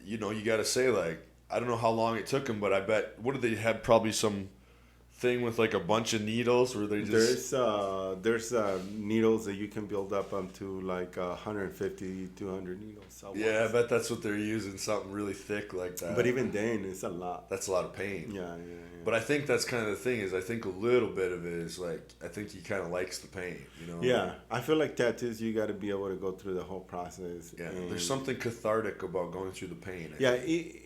you got to say, like, I don't know how long it took him, but I bet, what did they have? Probably some thing with, like, a bunch of needles where they just... There's needles that you can build up to, like, 150, 200 needles. I bet that's what they're using, something really thick like that. But even then, it's a lot. That's a lot of pain. Yeah. But I think that's kind of the thing is I think a little bit of it is, like, I think he kind of likes the pain, Yeah. I feel like tattoos, you got to be able to go through the whole process. Yeah. There's something cathartic about going through the pain.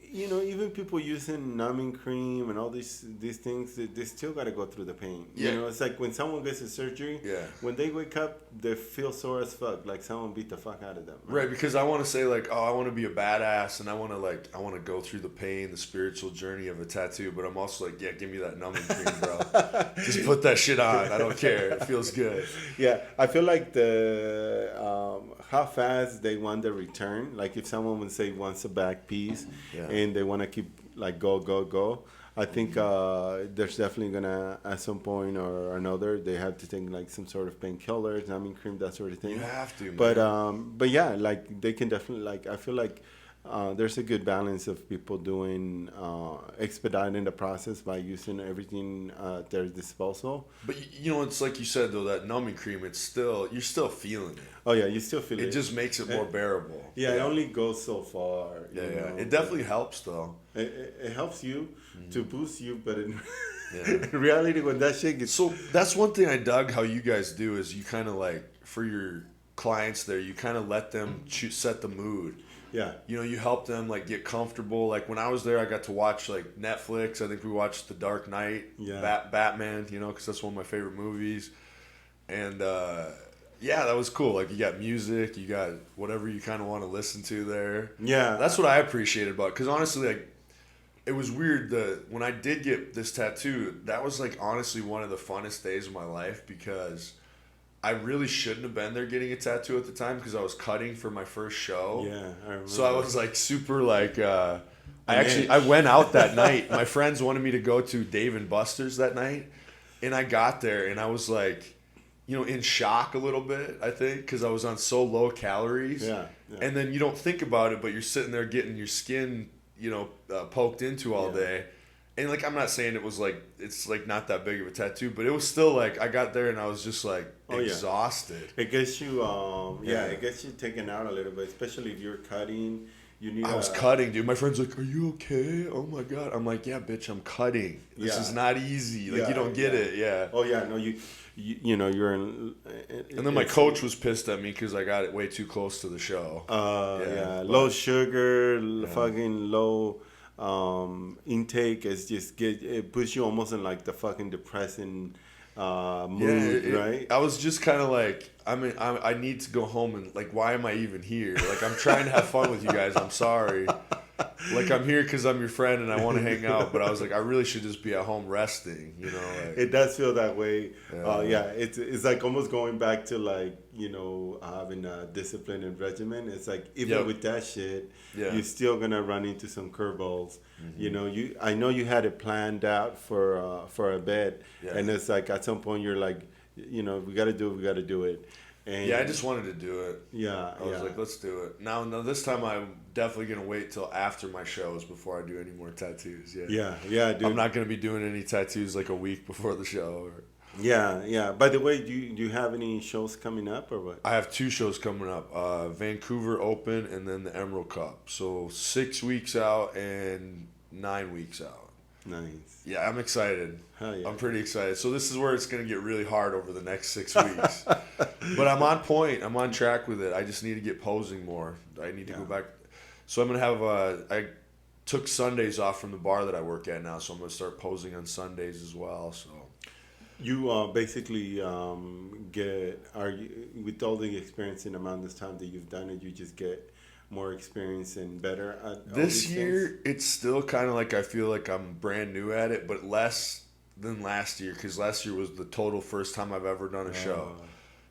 Even people using numbing cream and all these things, they still got to go through the pain. Yeah. It's like when someone gets a surgery, when they wake up, they feel sore as fuck, like someone beat the fuck out of them. Right, because I want to say, like, oh, I want to be a badass, and I want to go through the pain, the spiritual journey of a tattoo, but I'm also like, yeah, give me that numbing cream, bro. Just put that shit on. I don't care. It feels good. Yeah, I feel like how fast they want the return. Like if someone would say wants a back piece and they want to keep like go. I think there's definitely gonna at some point or another they have to take like some sort of painkillers, numbing cream, that sort of thing. You have to, man. But yeah, like they can definitely like I feel like there's a good balance of people doing expediting the process by using everything at their disposal. But it's like you said though, that numbing cream, you're still feeling it. Oh yeah, you still feel it. It just makes it more bearable. Yeah, it only goes so far. Yeah. It definitely helps though. It helps you to boost you, but in reality, when that shit gets... So that's one thing I dug how you guys do is you kind of like, for your clients there, you kind of let them set the mood. Yeah. You help them like get comfortable. Like when I was there, I got to watch like Netflix. I think we watched The Dark Knight, Batman, because that's one of my favorite movies. And that was cool. Like you got music, you got whatever you kind of want to listen to there. Yeah. That's what I appreciated about it. Because honestly, like it was weird. When I did get this tattoo, that was like honestly one of the funnest days of my life because I really shouldn't have been there getting a tattoo at the time because I was cutting for my first show. Yeah, I remember. So I was like super like I went out that night. My friends wanted me to go to Dave and Buster's that night, and I got there and I was like, in shock a little bit, I think, because I was on so low calories. Yeah. And then you don't think about it, but you're sitting there getting your skin, poked into all day. And like, I'm not saying it was like, it's like not that big of a tattoo, but it was still like, I got there and I was just like exhausted. It gets you, it gets you taken out a little bit, especially if you're cutting. I was cutting, dude. My friend's like, "Are you okay?" Oh my god. I'm like, "Yeah, bitch, I'm cutting. This is not easy. Like, you don't get it." Yeah. Oh yeah, no, you're in. And then my coach was pissed at me because I got it way too close to the show. Low sugar, fucking low intake is just it puts you almost in like the fucking depressing mood, right? I was just kind of like, I need to go home and like, why am I even here? Like, I'm trying to have fun with you guys. I'm sorry. Like, I'm here because I'm your friend and I want to hang out. But I was like, I really should just be at home resting, Like, it does feel that way. It's like almost going back to like, having a discipline and regimen. It's like, even with that shit, you're still going to run into some curveballs. Mm-hmm. I know you had it planned out for a bit. Yeah. And it's like, at some point you're like, we got to do it. And I just wanted to do it. Yeah. I was like, let's do it. Now, this time I'm definitely going to wait till after my shows before I do any more tattoos. Yeah, dude. I'm not going to be doing any tattoos like a week before the show. Yeah. By the way, do you have any shows coming up or what? I have 2 shows coming up. Vancouver Open and then the Emerald Cup. So 6 weeks out and 9 weeks out. Nice. Yeah, I'm excited. Hell yeah. I'm pretty excited. So this is where it's going to get really hard over the next 6 weeks. But I'm on point. I'm on track with it. I just need to get posing more. I need to go back. So I'm going to have I took Sundays off from the bar that I work at now, so I'm going to start posing on Sundays as well. So you basically with all the experience and amount of time that you've done it, you just get more experience and better at this year. It's still kind of like I feel like I'm brand new at it, but less than last year because last year was the total first time I've ever done a show.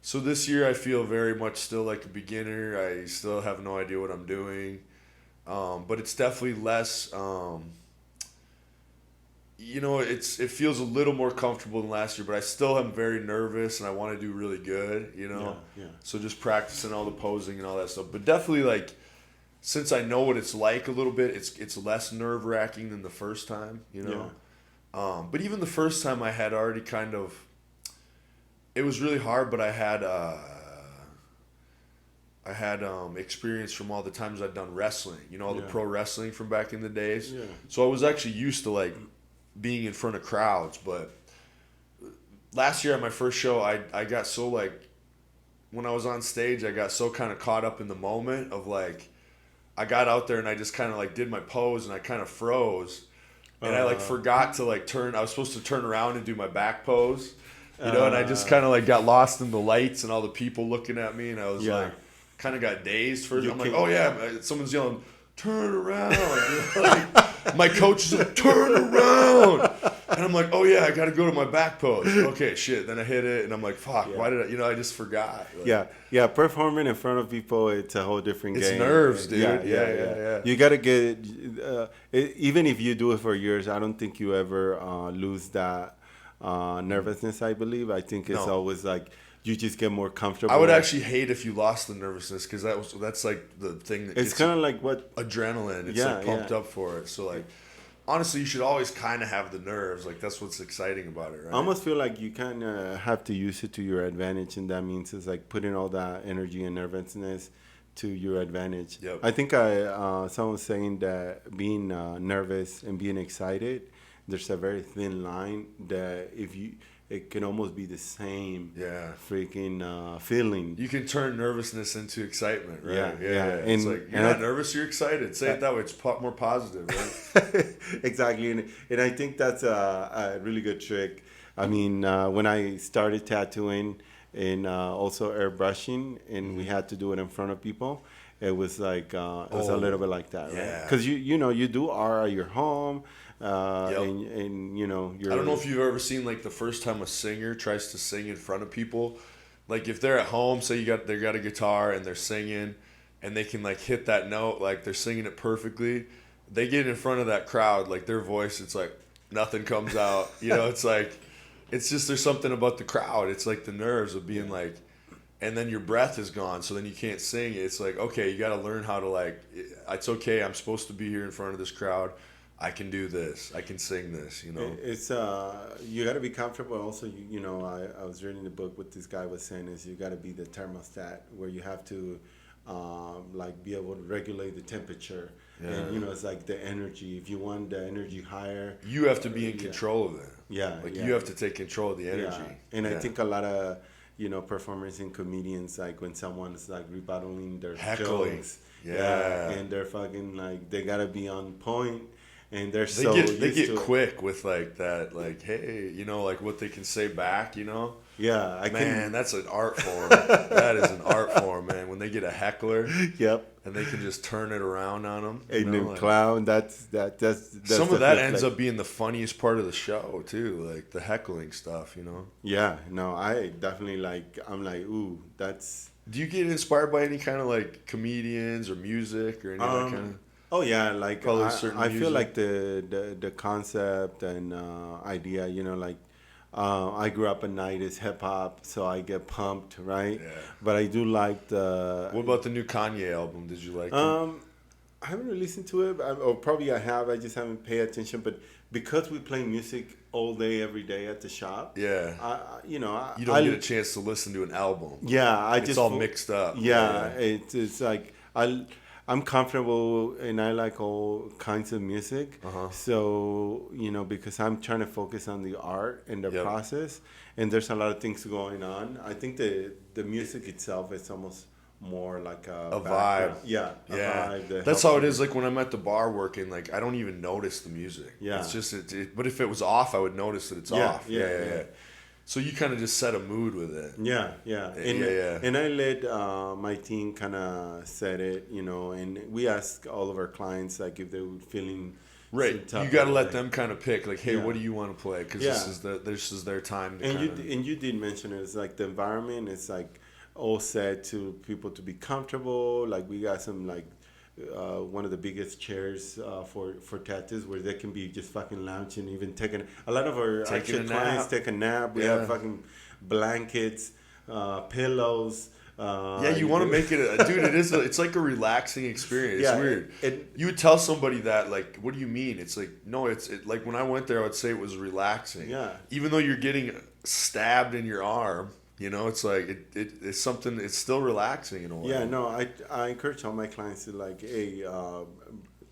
So this year I feel very much still like a beginner. I still have no idea what I'm doing, but it's definitely less. It feels a little more comfortable than last year, but I still am very nervous and I want to do really good. So just practicing all the posing and all that stuff, but definitely like. Since I know what it's like a little bit, it's less nerve-wracking than the first time, But even the first time I had already kind of, it was really hard, but I had experience from all the times I'd done wrestling, all the pro wrestling from back in the days. Yeah. So I was actually used to like being in front of crowds, but last year at my first show, I got so like, when I was on stage, I got so kind of caught up in the moment of like, I got out there and I just kind of like did my pose and I kind of froze and I like forgot to like turn. I was supposed to turn around and do my back pose, and I just kind of like got lost in the lights and all the people looking at me and I was like kind of got dazed first. I'm like, oh yeah, someone's yelling, turn around. Like, my coach is like, turn around. And I'm like, oh yeah, I got to go to my back pose. Okay, shit. Then I hit it and I'm like, fuck, why did I, I just forgot. Like, yeah. Performing in front of people, it's a whole different game. It's nerves, dude. Yeah. You got to get, even if you do it for years, I don't think you ever lose that nervousness, I believe. I think it's always like, you just get more comfortable. I would actually hate if you lost the nervousness because that's like the thing that it's kind of like what adrenaline. It's like pumped up for it. So like, honestly, you should always kind of have the nerves. Like that's what's exciting about it, right? I almost feel like you kind of have to use it to your advantage, and that means it's like putting all that energy and nervousness to your advantage. Yep. I think someone was saying that being nervous and being excited, there's a very thin line that it can almost be the same freaking feeling. You can turn nervousness into excitement, right? Yeah. It's like, you're not nervous, you're excited. Say it that way. It's more positive, right? Exactly. And I think that's a really good trick. I mean, when I started tattooing and also airbrushing, and we had to do it in front of people, it was like it was a little bit like that, right? Yeah. Because you do art at your home, Yep. and you're. I don't know if you've ever seen like the first time a singer tries to sing in front of people. Like if they're at home, say they got a guitar and they're singing, and they can like hit that note, like they're singing it perfectly. They get in front of that crowd, like their voice, it's like nothing comes out. It's like, it's just there's something about the crowd. It's like the nerves of being like, and then your breath is gone, so then you can't sing. It's like, okay, you got to learn how to like. It's okay. I'm supposed to be here in front of this crowd. I can do this. I can sing this. It's you got to be comfortable. Also, I was reading the book. What this guy was saying is you got to be the thermostat, where you have to like be able to regulate the temperature. Yeah. And it's like the energy. If you want the energy higher, You have to be in control of it. Yeah, Like yeah. you have to take control of the energy. Yeah. And I think a lot of performers and comedians, like when someone's like rebattling their Heckling. jokes, Yeah. and they're fucking like they gotta be on point, and they're They so get used to it. quick with like that, like, hey, like what they can say back, Yeah, Man, that's an art form. That is an art form, man. When they get a heckler Yep. and they can just turn it around on them. And then clown, that's some the of that flip, ends like- up being the funniest part of the show too, like the heckling stuff. Yeah, no, I definitely I'm like, ooh, that's. Do you get inspired by any kind of like comedians or music or any of that kind of? Oh yeah, like Probably certain I feel music. like the concept and idea, like I grew up at night is hip hop, so I get pumped, right? Yeah. But I do like the. What about the new Kanye album? Did you like it? I haven't really listened to it, or probably I have. I just haven't paid attention. But because we play music all day, every day at the shop, Yeah. you You don't get a chance to listen to an album. Yeah, It's all mixed up. Yeah, it's like I'm comfortable and I like all kinds of music. Uh-huh. So because I'm trying to focus on the art and the Yep. process, and there's a lot of things going on. I think the music itself is almost more like a vibe. Yeah, Yeah, vibe that that's helps how it you. is. Like when I'm at the bar working, like I don't even notice the music. Yeah. It's just but if it was off, I would notice that it's off. Yeah. So you kind of just set a mood with it. Yeah. And, Yeah. and I let my team kind of set it, and we ask all of our clients like if they were feeling Right, some you type got to of, let like- them kind of pick. Like, hey, Yeah. what do you want to play? Because Yeah. this is their time. To And you did mention it. It's like the environment is like all set to people to be comfortable. Like we got some like one of the biggest chairs for tattoos where they can be just fucking lounging, even taking a lot of our Taking actual a clients nap. take a nap. We Yeah. have fucking blankets, pillows. Yeah, you want to make it, dude. It's like a relaxing experience. It's Yeah, weird. You would tell somebody that, like, what do you mean? It's like, no, like when I went there, I would say it was relaxing. Yeah. Even though you're getting stabbed in your arm, it's like it's something. It's still relaxing in a way. Yeah, no, I encourage all my clients to like, hey,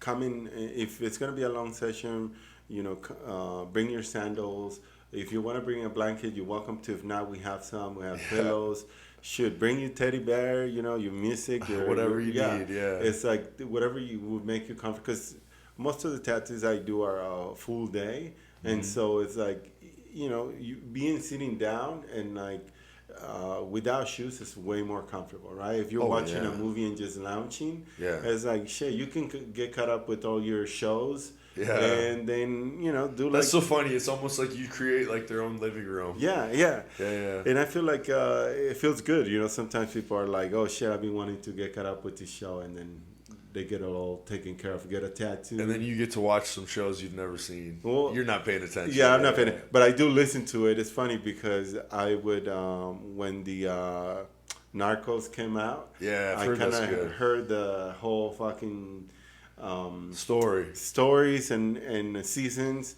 come in if it's gonna be a long session. Bring your sandals. If you want to bring a blanket, you're welcome to. If not, we have some. We have pillows. Should bring you teddy bear. Your music, Whatever you need. Yeah. It's like whatever you would make you comfortable. Because most of the tattoos I do are a full day, and so it's like you being sitting down and like. Without shoes is way more comfortable, right? If you're watching a movie and just lounging, it's like shit. You can get caught up with all your shows, and then do like. That's so funny. It's almost like you create like their own living room. Yeah. Yeah. And I feel like it feels good. Sometimes people are like, "Oh shit, I've been wanting to get caught up with this show," and then they get it all taken care of, get a tattoo, And then you get to watch some shows you've never seen. Well, you're not paying attention. Yeah, I'm not paying it, but I do listen to it. It's funny because I would when the Narcos came out. Yeah, I've I heard kind that's good. of heard the whole fucking stories and seasons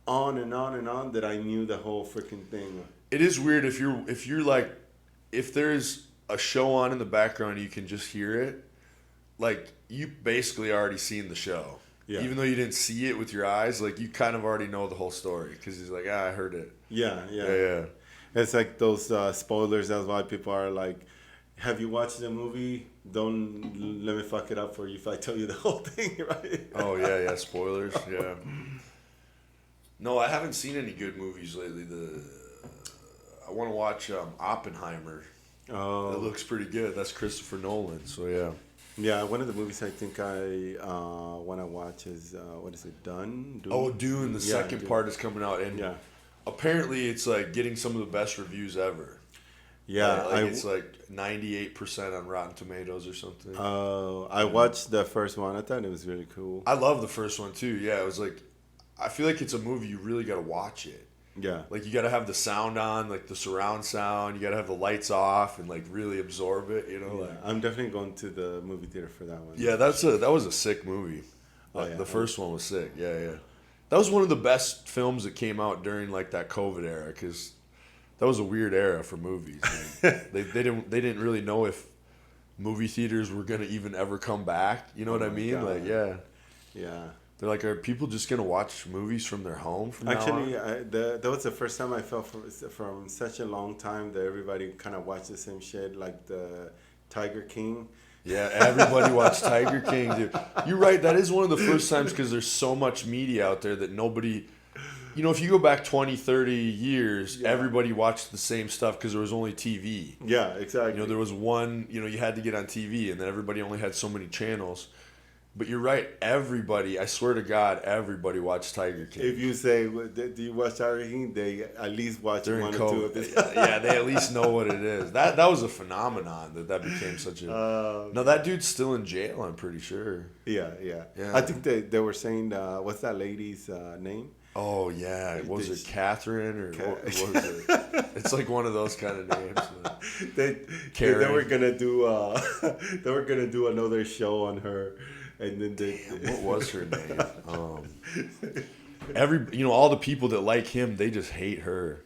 on and on and on that I knew the whole freaking thing. It is weird if you're like, if there's a show on in the background, you can just hear it. Like, you basically already seen the show. Yeah. Even though you didn't see it with your eyes, like, you kind of already know the whole story. Because he's like, I heard it. Yeah. It's like those spoilers. That's why people are like, have you watched the movie? Don't let me fuck it up for you if I tell you the whole thing, right? Oh, yeah, spoilers, yeah. No, I haven't seen any good movies lately. I want to watch Oppenheimer. Oh. It looks pretty good. That's Christopher Nolan, so yeah. Yeah, one of the movies I think I want to watch is what is it? Dune. Oh, Dune. The second Dune. part is coming out, and Yeah. apparently it's like getting some of the best reviews ever. Yeah, it's like 98% on Rotten Tomatoes or something. I watched the first one. I thought it was really cool. I love the first one too. Yeah, it was like, I feel like it's a movie you really got to watch it. Yeah. Like you got to have the sound on, like the surround sound. You got to have the lights off and like really absorb it. You know. Yeah, Like, I'm definitely going to the movie theater for that one. yeah, that was a sick movie. Oh, yeah. The first one was sick. Yeah, yeah. That was one of the best films that came out during like that COVID era, because that was a weird era for movies. they didn't really know if movie theaters were gonna even ever come back. You know what I mean? God. Like, yeah. Yeah. They're like, are people just gonna watch movies from their home from Actually, now on? that was the first time I felt from such a long time that everybody kind of watched the same shit, like the Tiger King. Yeah, everybody watched Tiger King, dude. You're right. That is one of the first times, because there's so much media out there that nobody, you know, if you go back 20, 30 years, everybody watched the same stuff because there was only TV. Yeah, exactly. You know, there was one, you know, you had to get on TV, and then everybody only had so many channels. But you're right. Everybody, I swear to God, everybody watched Tiger King. If you say, do you watch Tiger King? They at least watch During one COVID. or two of this. Yeah, they at least know what it is. That was a phenomenon that became such a... No, that dude's still in jail, I'm pretty sure. Yeah. I think they were saying, what's that lady's name? Oh, yeah. Was it Catherine or what was it? It's like one of those kind of names. They were gonna do another show on her, and then What was her name? All the people that like him, they just hate her.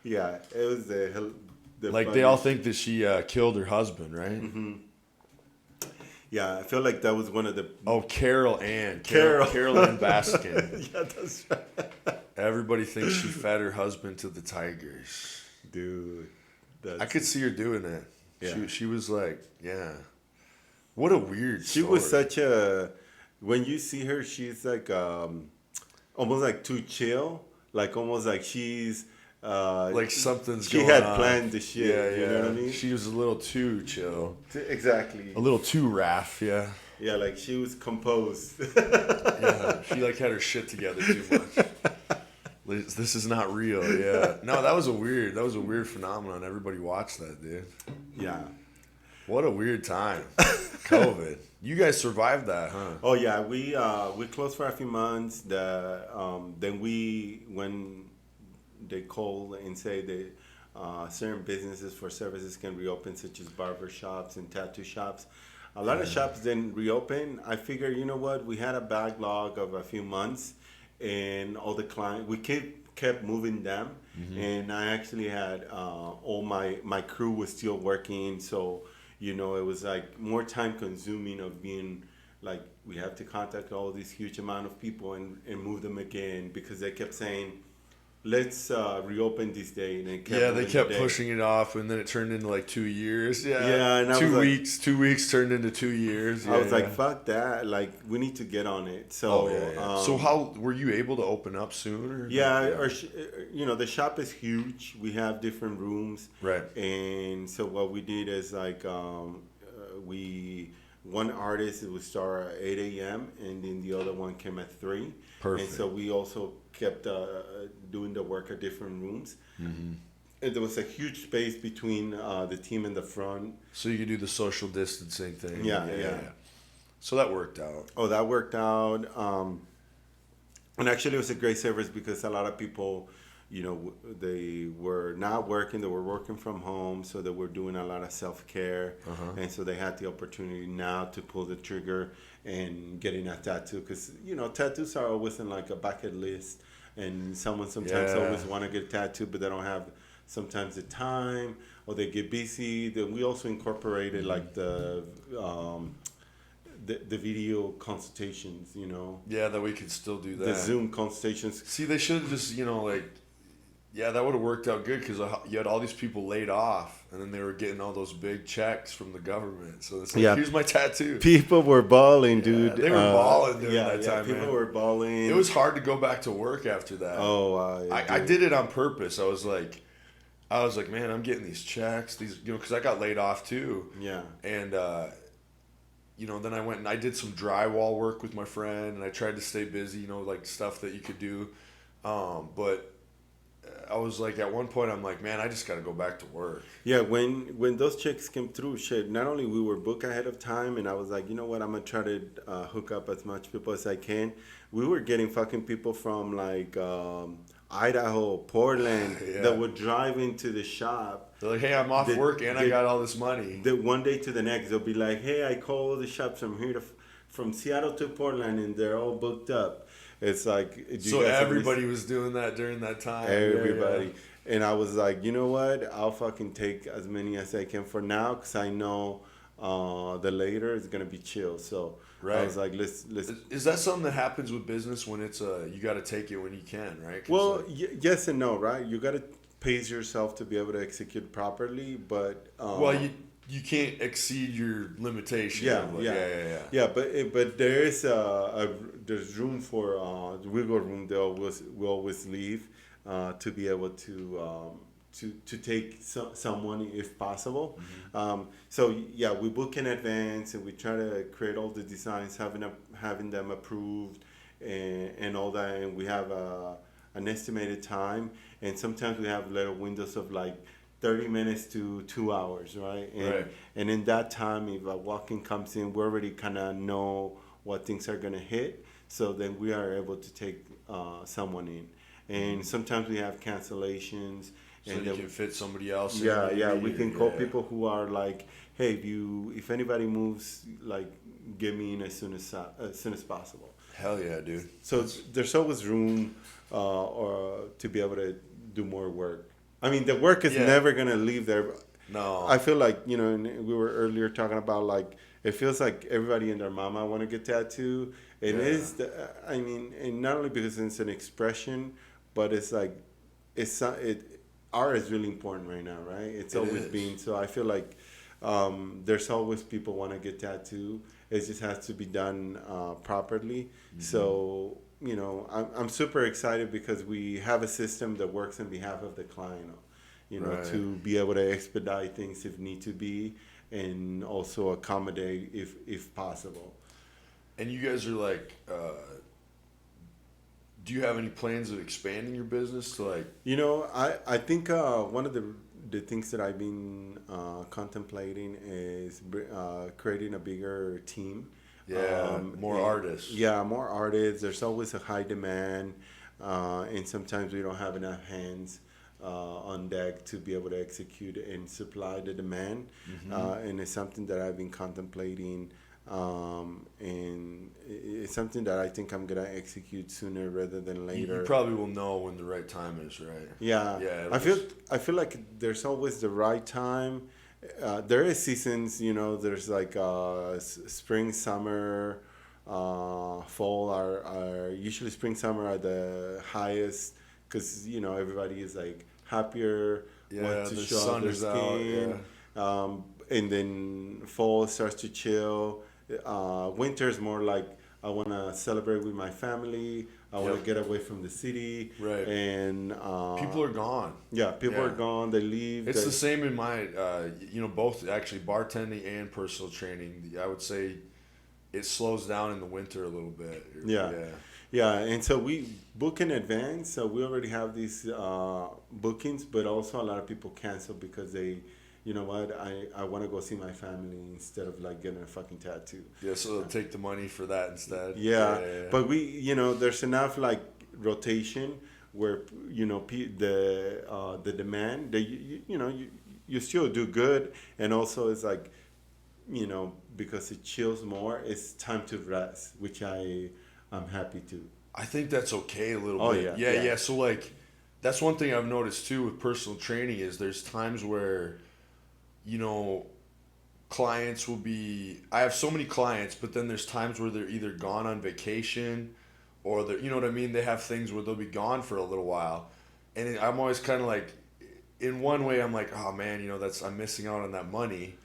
Yeah, it was the like they all think that she killed her husband, right? Mm-hmm. Yeah, I feel like that was one of the... Oh, Carol Ann Baskin. Yeah, that's right. Everybody thinks she fed her husband to the tigers. Dude. I could see her doing it. Yeah. She was like, yeah. What a weird She story. was such a... When you see her, she's like almost like too chill. Like almost like she's... like something's she going had on. planned the shit. Yeah, You know what I mean? She was a little too chill. Exactly. A little too raff, yeah. Yeah, like she was composed. Yeah, she like had her shit together too much. This is not real. Yeah. No, that was a weird phenomenon. Everybody watched that, dude. Yeah. What a weird time. COVID. You guys survived that, huh? Oh yeah, we closed for a few months. Then when they call and say that certain businesses for services can reopen, such as barber shops and tattoo shops. A lot of shops didn't reopen. I figure, you know what? We had a backlog of a few months, and all the clients, we kept moving them. Mm-hmm. And I actually had all my crew was still working. So, you know, it was like more time consuming of being like, we have to contact all these huge amount of people and move them again, because they kept saying, let's reopen this day. And they kept pushing it off, and then it turned into like 2 years. Yeah, and 2 weeks turned into 2 years. I was like, fuck that. Like, we need to get on it. So, so how were you able to open up sooner? You know, the shop is huge. We have different rooms. Right. And so what we did is like, one artist would start at 8 a.m. and then the other one came at 3. Perfect. And so we also kept doing the work at different rooms. Mm-hmm. And there was a huge space between the team in the front. So you could do the social distancing thing. Yeah. So that worked out. Oh, that worked out. And actually, it was a great service because a lot of people, you know, they were not working. They were working from home. So they were doing a lot of self-care. Uh-huh. And so they had the opportunity now to pull the trigger and getting a tattoo. Because, you know, tattoos are always in like a bucket list. And someone sometimes always want to get a tattoo, but they don't have sometimes the time, or they get busy. Then we also incorporated like the video consultations, you know. Yeah, that we could still do that. The Zoom consultations. See, they should have just, you know, like, yeah, that would have worked out good, because you had all these people laid off, and then they were getting all those big checks from the government. So it's like, here's my tattoo. People were balling, dude. They were balling during that time, people man. were balling. It was hard to go back to work after that. I did it on purpose. I was like, man, I'm getting these checks, you know, because I got laid off too. Yeah. And then I went and I did some drywall work with my friend, and I tried to stay busy, like stuff that you could do. But I was like, at one point, I'm like, man, I just got to go back to work. Yeah, when those chicks came through, shit, not only we were booked ahead of time, and I was like, you know what, I'm going to try to hook up as much people as I can. We were getting fucking people from like Idaho, Portland, Yeah. that would drive into the shop. They're like, hey, I'm off work and I got all this money. The one day to the next, they'll be like, hey, I call the shops from here from Seattle to Portland, and they're all booked up. It's like, So everybody was doing that during that time. everybody. Yeah. And I was like, you know what? I'll fucking take as many as I can for now, because I know the later is gonna be chill. So Right. I was like, let's. Is that something that happens with business when it's you got to take it when you can, right? Well, yes and no, right? You got to pace yourself to be able to execute properly, but well, you can't exceed your limitation. Yeah. But there is there's room for wiggle room. We always leave to be able to take someone if possible. Mm-hmm. So yeah, we book in advance and we try to create all the designs, having them approved and all that, and we have an estimated time, and sometimes we have little windows of like 30 minutes to 2 hours, right? And in that time, if a walk-in comes in, we already kind of know what things are going to hit, so then we are able to take someone in. And sometimes we have cancellations. So and you can fit somebody else. Yeah. We can call people who are like, hey, if anybody moves, like, get me in as soon as possible. Hell yeah, dude. So there's always room or to be able to do more work. I mean, the work is never gonna leave there. No. I feel like, we were earlier talking about, like, it feels like everybody and their mama want to get tattooed. It is and not only because it's an expression, but it's like art is really important right now, right? It's always been. So I feel like there's always people want to get tattooed. It just has to be done properly. Mm-hmm. So I'm super excited because we have a system that works on behalf of the client. Right. To be able to expedite things if need to be, and also accommodate if possible. And you guys are like, do you have any plans of expanding your business to like? I think one of the things that I've been contemplating is creating a bigger team. Yeah, more artists. Yeah, more artists. There's always a high demand, and sometimes we don't have enough hands on deck to be able to execute and supply the demand. Mm-hmm. And it's something that I've been contemplating. And it's something that I think I'm gonna execute sooner rather than later. You probably will know when the right time is, right? Yeah. I feel like there's always the right time. There is seasons, there's like spring, summer, fall are usually spring, summer are the highest because everybody is like happier, wants to the show sun their is skin. out, and then fall starts to chill. Winter is more like I want to celebrate with my family. I want to get away from the city. Right. And people are gone. Yeah, people are gone. They leave. It's the same in my, both actually bartending and personal training. I would say it slows down in the winter a little bit. Yeah. And so we book in advance. So we already have these bookings, but also a lot of people cancel because they, you know what, I want to go see my family instead of like getting a fucking tattoo. Yeah, so they'll take the money for that instead. Yeah. But we, there's enough like rotation where, the demand that, you still do good. And also it's like, because it chills more, it's time to rest, which I'm happy to. I think that's okay a little bit. Yeah. So like, that's one thing I've noticed too with personal training is there's times where, clients will be, I have so many clients, but then there's times where they're either gone on vacation or they're, you know what I mean? They have things where they'll be gone for a little while. And I'm always kind of like, in one way, I'm like, oh man, I'm missing out on that money.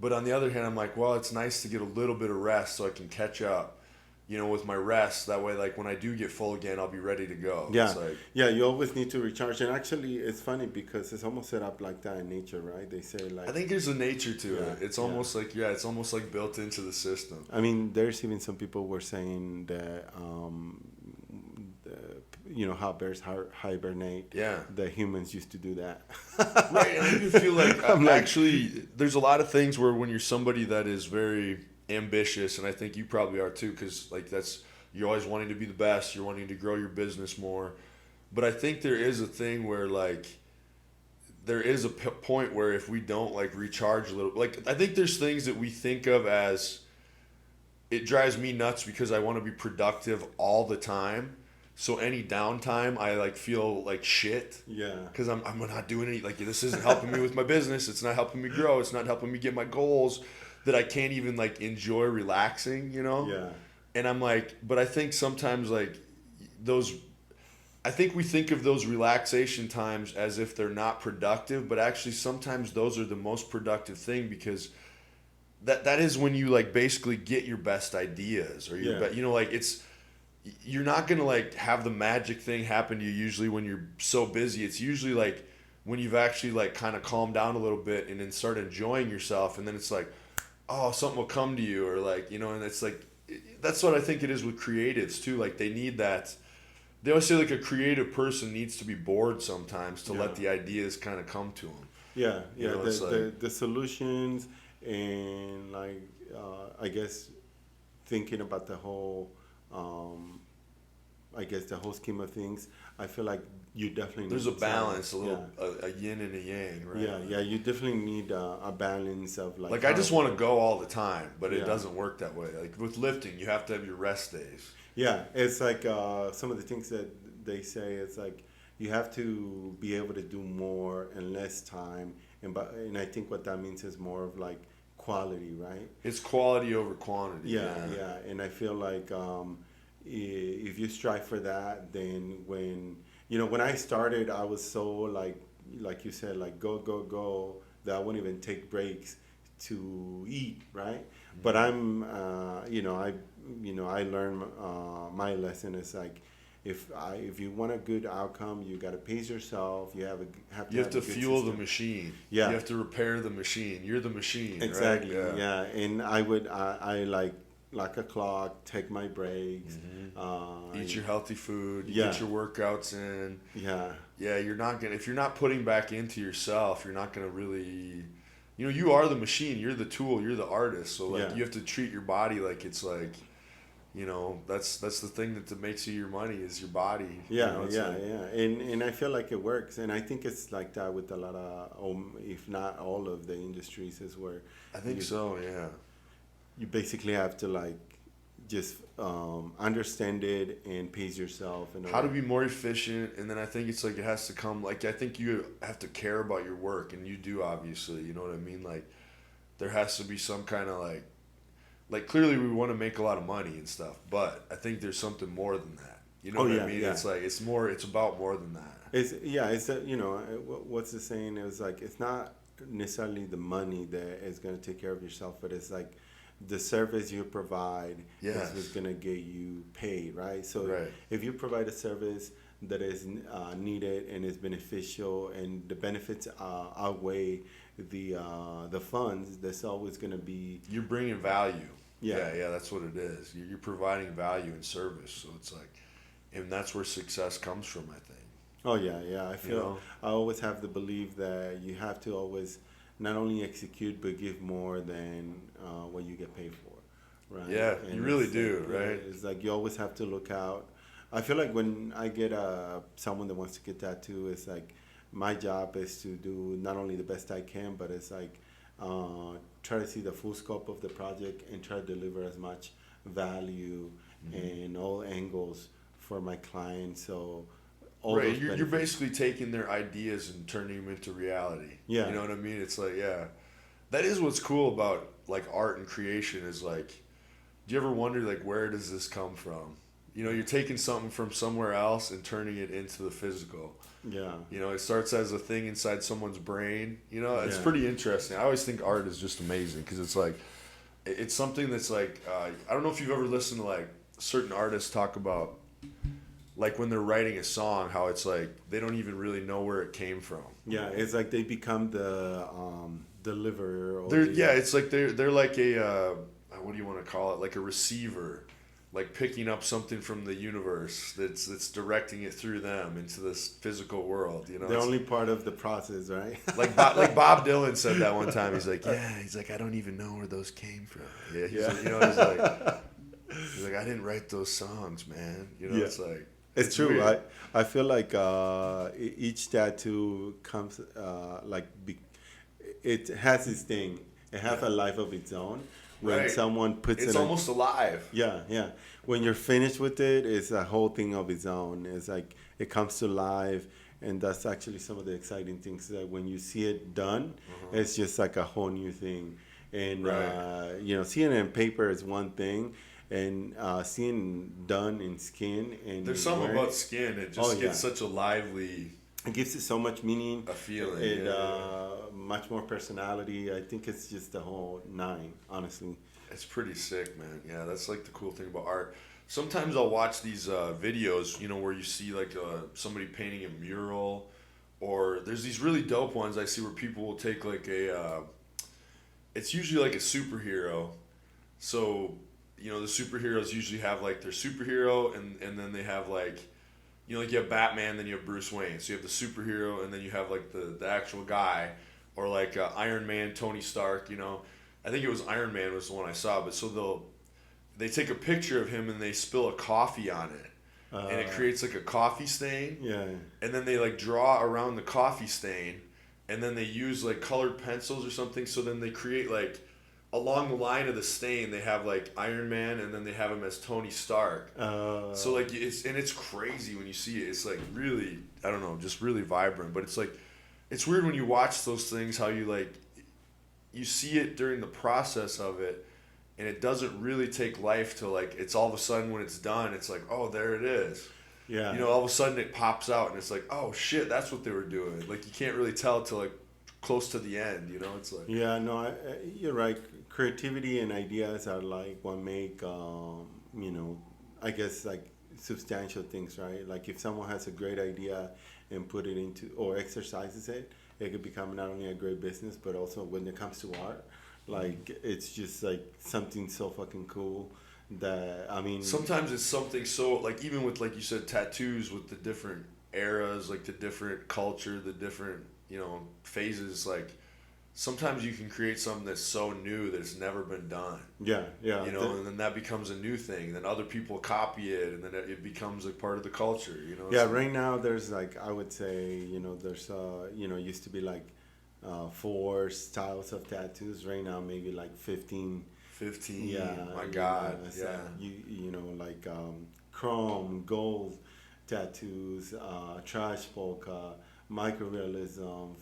But on the other hand, I'm like, well, it's nice to get a little bit of rest so I can catch up. with my rest. That way, like when I do get full again, I'll be ready to go. Yeah, It's like, yeah. You always need to recharge, and actually, it's funny because it's almost set up like that in nature, right? They say like. I think there's a nature to it. Yeah, It's almost like it's almost like built into the system. I mean, there's even some people were saying that, how bears hibernate. Yeah. The humans used to do that. Right, and I do feel like I'm like- actually there's a lot of things where when you're somebody that is very ambitious, and I think you probably are too, because like you're always wanting to be the best, you're wanting to grow your business more, but I think there is a thing where like there is a point where if we don't like recharge a little, like I think there's things that we think of as it drives me nuts because I want to be productive all the time. So any downtime, I like feel like shit. Yeah. Because I'm not doing any, like, this isn't helping me with my business. It's not helping me grow. It's not helping me get my goals, that I can't even like enjoy relaxing, Yeah. And I'm like, but I think sometimes like I think we think of those relaxation times as if they're not productive, but actually sometimes those are the most productive thing, because that is when you like basically get your best ideas, or your you're not going to like have the magic thing happen to you usually when you're so busy. It's usually like when you've actually like kind of calmed down a little bit and then start enjoying yourself, and then it's like, oh, something will come to you, or like, and it's like, that's what I think it is with creatives too. Like they need that. They always say like a creative person needs to be bored sometimes to let the ideas kind of come to them. Yeah, yeah. The Solutions, and like I guess thinking about the whole, the whole scheme of things, I feel like you definitely there's need a balance, a little a yin and a yang, right? Yeah, yeah. You definitely need a balance of like. I just want to go all the time, but it Yeah. doesn't work that way. Like with lifting, you have to have your rest days. Yeah, it's like some of the things that they say. It's like you have to be able to do more in less time, and I think what that means is more of like quality, right? It's quality over quantity. Yeah. And I feel like if you strive for that, then when I started, I was so like you said, like go that I wouldn't even take breaks to eat, right? Mm-hmm. But I learned my lesson is like if you want a good outcome, you got to pace yourself. You have to fuel system. The machine. Yeah, you have to repair the machine. You're the machine. Exactly. Right? Yeah, and I like a clock, take my breaks. Mm-hmm. Eat your healthy food. Yeah. Get your workouts in. Yeah. Yeah, if you're not putting back into yourself, you're not gonna really. You are the machine. You're the tool. You're the artist. So you have to treat your body like it's like. That's the thing that makes you your money is your body. Yeah, and I feel like it works, and I think it's like that with a lot of, if not all of the industries, is where I think so. Yeah, you basically have to like just understand it and pace yourself and how to be more efficient, and then I think it's like it has to come like I think you have to care about your work, and you do obviously. You know what I mean? Like there has to be some kind of like clearly we want to make a lot of money and stuff, but I think there's something more than that. You know what I mean? Yeah. It's like it's about more than that. It's what's the saying? It was like it's not necessarily the money that is going to take care of yourself, but it's like the service you provide is what's going to get you paid, right? So if you provide a service that is needed and is beneficial, and the benefits outweigh the funds, there's always going to be you're bringing value. Yeah, that's what it is. You're providing value and service, so it's like, and that's where success comes from, I think. Oh yeah. I feel I always have the belief that you have to always not only execute but give more than what you get paid for, right? Yeah, and you really do, right? It's like you always have to look out. I feel like when I get someone that wants to get tattooed, it's like my job is to do not only the best I can, but it's like try to see the full scope of the project and try to deliver as much value in all angles for my clients. So you're basically taking their ideas and turning them into reality. Yeah, you know what I mean? It's like that is what's cool about like art and creation is like, do you ever wonder like where does this come from? You're taking something from somewhere else and turning it into the physical. Yeah. It starts as a thing inside someone's brain. It's pretty interesting. I always think art is just amazing because it's like, it's something that's like, I don't know if you've ever listened to like certain artists talk about, like when they're writing a song, how it's like they don't even really know where it came from. Yeah, it's like they become the deliverer. Or It's like they're like a what do you want to call it? Like a receiver, like picking up something from the universe that's directing it through them into this physical world. You know, they're only part of the process, right? like Bob Dylan said that one time. He's like, I don't even know where those came from. Yeah, he's like, I didn't write those songs, man. You know, it's like. It's true. Weird. I feel like each tattoo comes it has its thing. It has a life of its own. When someone puts it's almost alive. Yeah. When you're finished with it, it's a whole thing of its own. It's like it comes to life, and that's actually some of the exciting things. That when you see it done, it's just like a whole new thing. And seeing it in paper is one thing. And seeing done in skin, and there's something about skin. It just gets such a lively. It gives it so much meaning, a feeling, much more personality. I think it's just the whole nine. Honestly, it's pretty sick, man. Yeah, that's like the cool thing about art. Sometimes I'll watch these videos, where you see like somebody painting a mural, or there's these really dope ones I see where people will take like it's usually like a superhero, so. The superheroes usually have like their superhero and then they have like, like you have Batman, then you have Bruce Wayne. So you have the superhero and then you have like the actual guy, or like Iron Man, Tony Stark, I think it was Iron Man was the one I saw. But so they take a picture of him and they spill a coffee on it. And it creates like a coffee stain. Yeah. And then they like draw around the coffee stain, and then they use like colored pencils or something. So then they create like, along the line of the stain, they have like Iron Man, and then they have him as Tony Stark. So like it's crazy when you see it. It's like really, I don't know, just really vibrant. But it's like, it's weird when you watch those things, how you like, you see it during the process of it, and it doesn't really take life to like, it's all of a sudden when it's done, it's like, oh, there it is. Yeah. All of a sudden it pops out, and it's like, oh shit, that's what they were doing. Like you can't really tell till like close to the end. It's like. Yeah, no, you're right. Creativity and ideas are like what make I guess like substantial things, right? Like if someone has a great idea and put it into or exercises it, it could become not only a great business, but also when it comes to art, like it's just like something so fucking cool that sometimes it's something so like, even with like you said, tattoos, with the different eras, like the different culture, the different phases, like sometimes you can create something that's so new that it's never been done. Yeah. And then that becomes a new thing. Then other people copy it, and then it becomes like part of the culture. Yeah. Right now, there's like, I would say, there's used to be like 4 styles of tattoos. Right now, maybe like 15. 15. Yeah. My God. Yeah. Like chrome, gold tattoos, trash polka, microrealism.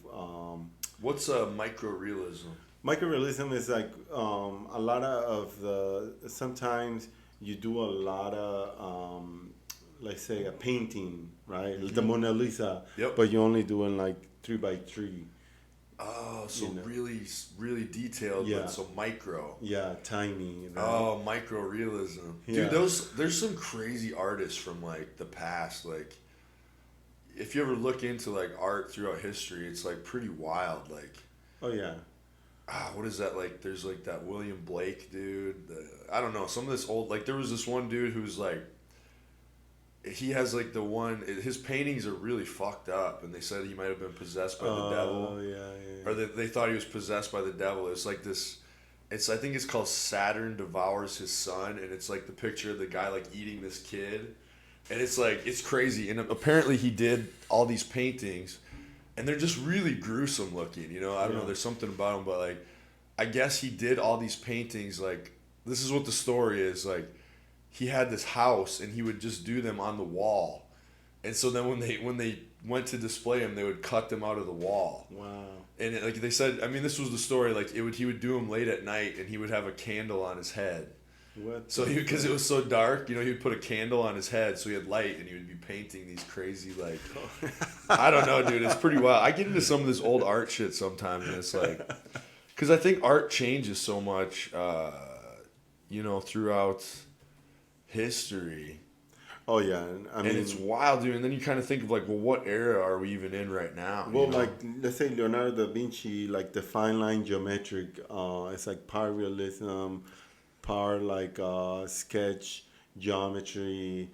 What's microrealism? Microrealism is like a lot of sometimes you do a lot of, let's say a painting, right? Mm-hmm. The Mona Lisa, but you're only doing like 3x3. Oh, so really, really detailed, but so micro. Yeah, tiny. Right? Oh, microrealism. Dude, there's some crazy artists from like the past, like. If you ever look into like art throughout history, it's like pretty wild. Like, what is that like? There's like that William Blake dude. I don't know. Some of this old, like there was this one dude who's like, he has like his paintings are really fucked up, and they said he might have been possessed by the devil. Oh yeah. Or they thought he was possessed by the devil. It's like this. I think it's called Saturn Devours His Son, and it's like the picture of the guy like eating this kid. And it's like, it's crazy. And apparently he did all these paintings, and they're just really gruesome looking, I don't know, there's something about them, but like, I guess he did all these paintings, like, this is what the story is, like, he had this house, and he would just do them on the wall. And so then when they went to display them, they would cut them out of the wall. Wow. And like they said, this was the story, like, he would do them late at night, and he would have a candle on his head. What? So because it was so dark, he would put a candle on his head so he had light, and he would be painting these crazy, like, I don't know, dude. It's pretty wild. I get into some of this old art shit sometimes, and it's like, because I think art changes so much, throughout history. Oh yeah, I mean, And it's wild, dude. And then you kind of think of like, well, what era are we even in right now? well, you know? like let's say Leonardo da Vinci, like the fine line geometric, it's like power realism, power like sketch geometry.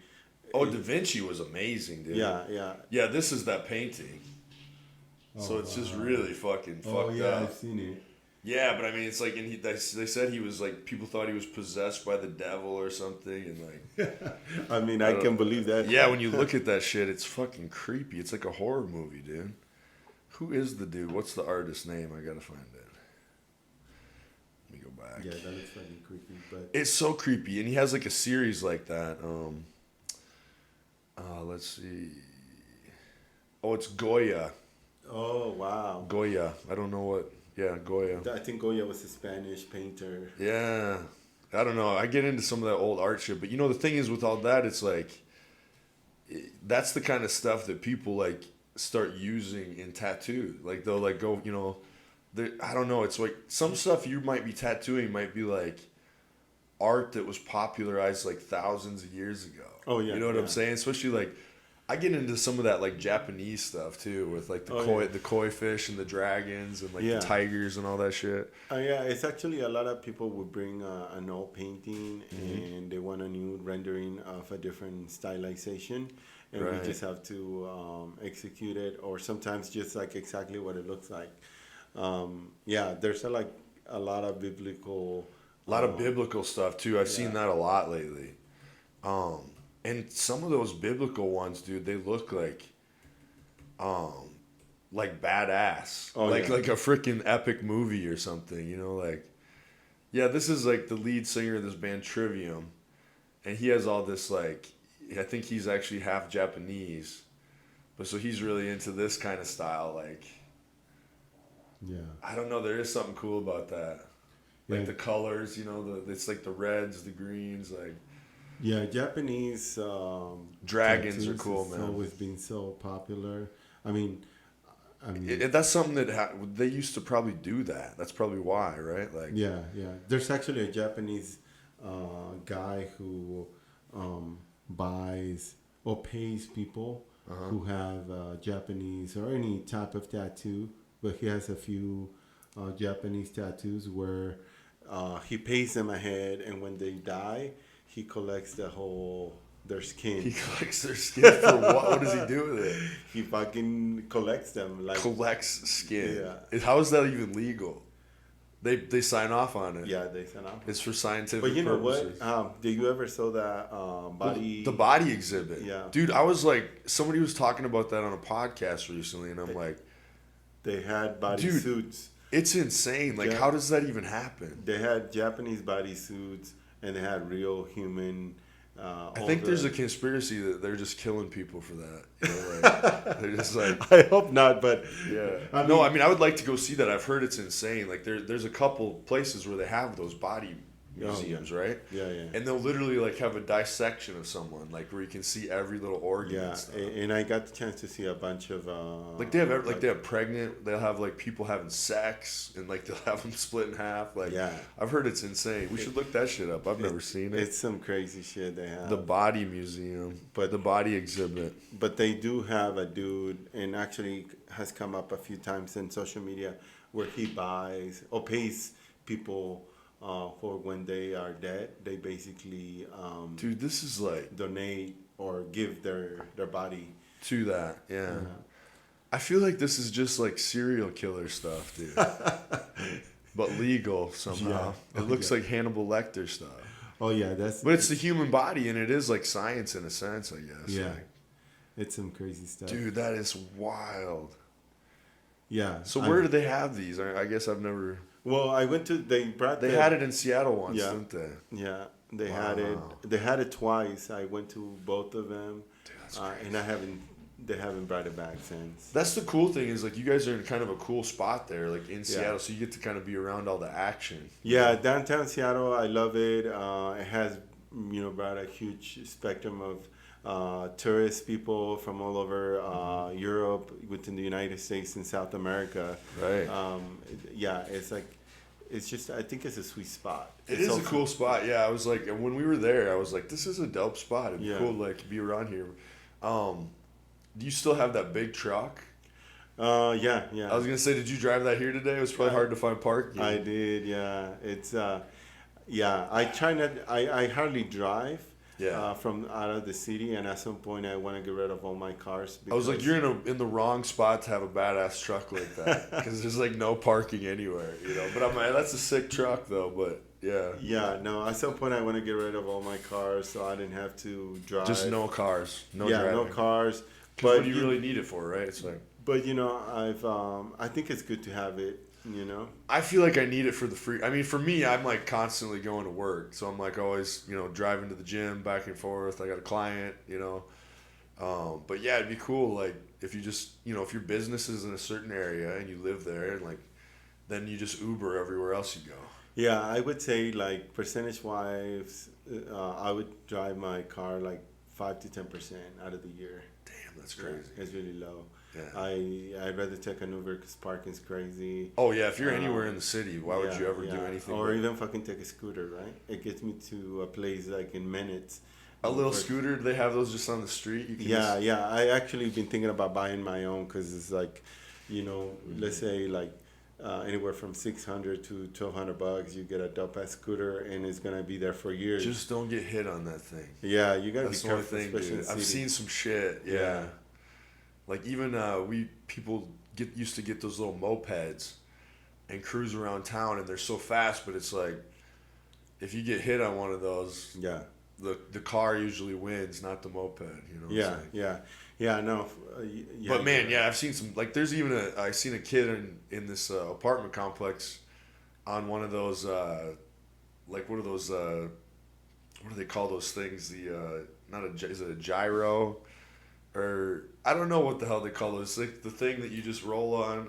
Oh, Da Vinci was amazing, dude. Yeah, yeah. Yeah, this is that painting. So it's just really fucking fucked up. I've seen it. Yeah, but I mean, it's like, and they said he was like, people thought he was possessed by the devil or something, and like, I mean, I can believe that. yeah, when you look at that shit, it's fucking creepy. It's like a horror movie, dude. Who is the dude? What's the artist's name? I gotta find it. Let me go back. Yeah, that looks fucking creepy, but It's so creepy, and he has like a series like that. Let's see. Oh, it's Goya. oh wow. Goya. I don't know what. Yeah, Goya. I think Goya was a Spanish painter. Yeah. I don't know. I get into some of that old art shit, but you know the thing is with all that, it's like that's the kind of stuff that people like start using in tattoo. Like they'll like go, you know, I don't know. It's like some stuff you might be tattooing might be like art that was popularized like thousands of years ago. Oh yeah. You know what yeah. I'm saying? Especially like I get into some of that like Japanese stuff too, with like the koi fish and the dragons and like the tigers and all that shit. Yeah, it's actually a lot of people would bring an old painting and they want a new rendering of a different stylization, and we just have to execute it, or sometimes just like exactly what it looks like. Yeah, there's a lot of biblical. A lot of biblical stuff too. I've seen that a lot lately. And some of those biblical ones, dude, they look like badass. Like a freaking epic movie or something, you know, like yeah, this is like the lead singer of this band Trivium, and he has all this like I think he's actually half Japanese. But so he's really into this kind of style, like I don't know, there is something cool about that. Like the colors, you know, it's like the reds, the greens, like yeah, Japanese dragons are cool, man. It's always been so popular. I mean, that's something that they used to probably do that. That's probably why, right? Like yeah. There's actually a Japanese guy who buys or pays people who have Japanese or any type of tattoo, but he has a few Japanese tattoos where he pays them ahead, and when they die, he collects their skin. He collects their skin for what? What does he do with it? He fucking collects them. Like collects skin. Yeah. How is that even legal? They sign off on it. Yeah, they sign off. It's for scientific But you know purposes. what? Did you ever saw that body? The body exhibit. Yeah. Dude, I was like, somebody was talking about that on a podcast recently, and I'm like, they had body suits. It's insane. Like, how does that even happen? They had Japanese body suits, and they had real human. I think there's a conspiracy that they're just killing people for that. You know, like, they're just like. I hope not, but yeah. I mean, I would like to go see that. I've heard it's insane. Like there's a couple places where they have those body museums, right? Yeah. And they'll literally like have a dissection of someone, like where you can see every little organ. Yeah, and stuff. and I got the chance to see a bunch of. Like they have pregnant. They'll have like people having sex, and like they'll have them split in half. Like I've heard it's insane. We should look that shit up. I've never seen it. It's some crazy shit they have. The body museum, but the body exhibit. But they do have a dude, and actually has come up a few times in social media, where he buys or pays people. For when they are dead, they basically dude, this is like donate or give their body to that. Yeah. I feel like this is just like serial killer stuff, dude. But legal somehow. It looks like Hannibal Lecter stuff. Oh yeah, but it's the human body, and it is like science in a sense, I guess. Yeah, like, it's some crazy stuff, dude. That is wild. Yeah. So where do they have these? I guess I've never. Well, I went to. They had it in Seattle once, didn't they? Yeah, they had it. They had it twice. I went to both of them, dude, and they haven't brought it back since. That's the cool thing is like you guys are in kind of a cool spot there, like in Seattle, so you get to kind of be around all the action. Yeah, downtown Seattle, I love it. It has brought a huge spectrum of tourist people from all over Europe, within the United States and South America. Right. Yeah, it's like it's just, I think it's a sweet spot. It is a cool spot. Yeah, I was like, when we were there, I was like, this is a dope spot. It'd be cool to like be around here. Do you still have that big truck? Yeah. I was gonna say, did you drive that here today? It was probably hard to find parking. I did, yeah. It's I try not. I hardly drive. Yeah. From out of the city, and at some point I want to get rid of all my cars. I was like, you're in the wrong spot to have a badass truck like that, because there's like no parking anywhere, you know. But I'm like, that's a sick truck though. But yeah. Yeah, no. At some point I want to get rid of all my cars, so I didn't have to drive. Just no cars, driving. No cars. But what do you really need it for, right? It's like. But you know, I think it's good to have it. You know, I feel like I need it for the free. I mean, for me, I'm like constantly going to work, so I'm like always, you know, driving to the gym back and forth. I got a client, you know, but yeah, it'd be cool. Like if you just, you know, if your business is in a certain area and you live there, and like, then you just Uber everywhere else you go. Yeah, I would say like percentage wise, I would drive my car like 5 to 10% out of the year. Damn, that's crazy. Yeah, it's really low. Yeah. I'd rather take an Uber because parking's crazy. Oh yeah, if you're anywhere in the city, why would you ever do anything? Or even fucking take a scooter, right? It gets me to a place like in minutes. A little scooter? Do they have those just on the street? You can yeah. I actually been thinking about buying my own because it's like, you know, let's say like anywhere from $600 to $1,200, you get a dope ass scooter and it's gonna be there for years. Just don't get hit on that thing. Yeah, you gotta That's be the only careful. thing, Especially dude. in I've cities. seen some shit. Yeah. Like even people used to get those little mopeds and cruise around town, and they're so fast, but it's like if you get hit on one of those, the car usually wins, not the moped. You know. Yeah. No. But man, I've seen some, like there's even I seen a kid in this apartment complex on one of those like what are those what do they call those things? Is it a gyro? Or I don't know what the hell they call those. It's like the thing that you just roll on.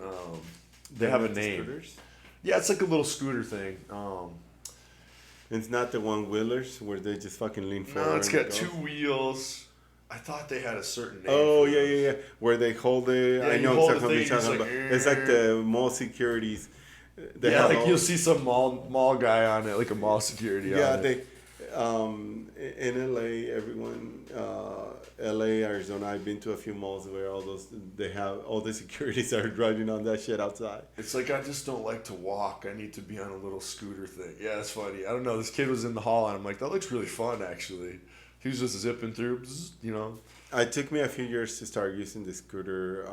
They have a name. Scooters? Yeah, it's like a little scooter thing. It's not the one wheelers where they just fucking lean forward. No, it's got two wheels. I thought they had a certain name. Oh yeah. Where they hold it. Yeah, I know exactly what you're talking about. It's like the mall securities. Like you'll see some mall guy on it, like a mall security. Yeah, in LA, everyone, LA, Arizona, I've been to a few malls where they have all the securities are driving on that shit outside. It's like, I just don't like to walk. I need to be on a little scooter thing. Yeah, it's funny. I don't know. This kid was in the hall, and I'm like, that looks really fun, actually. He was just zipping through, you know. It took me a few years to start using the scooter,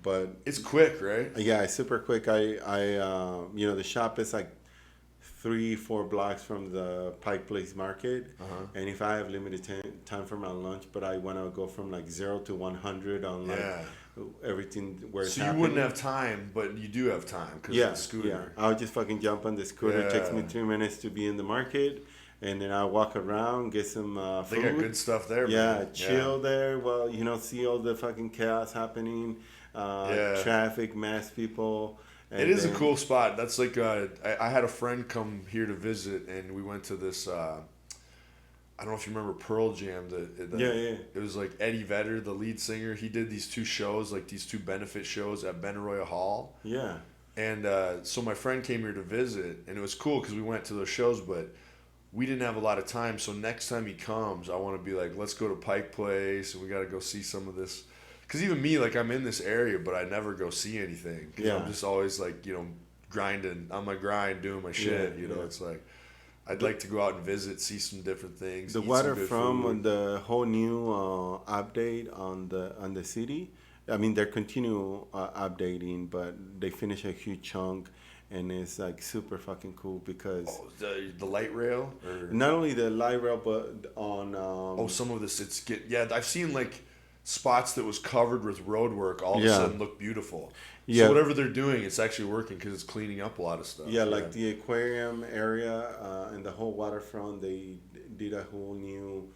but it's quick, right? Yeah, it's super quick. You know, the shop is like 3-4 blocks from the Pike Place Market, and if I have limited time for my lunch, but I want to go from like 0 to 100 on like everything where it's happening. You wouldn't have time, but you do have time because of the scooter. Yeah, I'll just fucking jump on the scooter. It takes me 3 minutes to be in the market. And then I walk around, get some food. They got good stuff there, man. Chill there. Well, you know, see all the fucking chaos happening. Traffic, mass people. It is a cool spot. That's like, I had a friend come here to visit, and we went to this, I don't know if you remember Pearl Jam. It was like Eddie Vedder, the lead singer. He did these 2 shows, like these 2 benefit shows at Benaroya Hall. Yeah. And so my friend came here to visit, and it was cool because we went to those shows, but we didn't have a lot of time. So next time he comes, I want to be like, let's go to Pike Place, and we got to go see some of this. Because even me, like, I'm in this area, but I never go see anything. Because I'm just always, like, you know, grinding, on my grind, doing my shit. You know, it's like, I'd like to go out and visit, see some different things. The Waterfront, the whole new update on the city, I mean, they're continue updating, but they finish a huge chunk. And it's like super fucking cool because the light rail, or not only the light rail, but on some of this I've seen like spots that was covered with road work all of a sudden look beautiful. So whatever they're doing, it's actually working because it's cleaning up a lot of stuff. Like the aquarium area and the whole waterfront, they did a whole new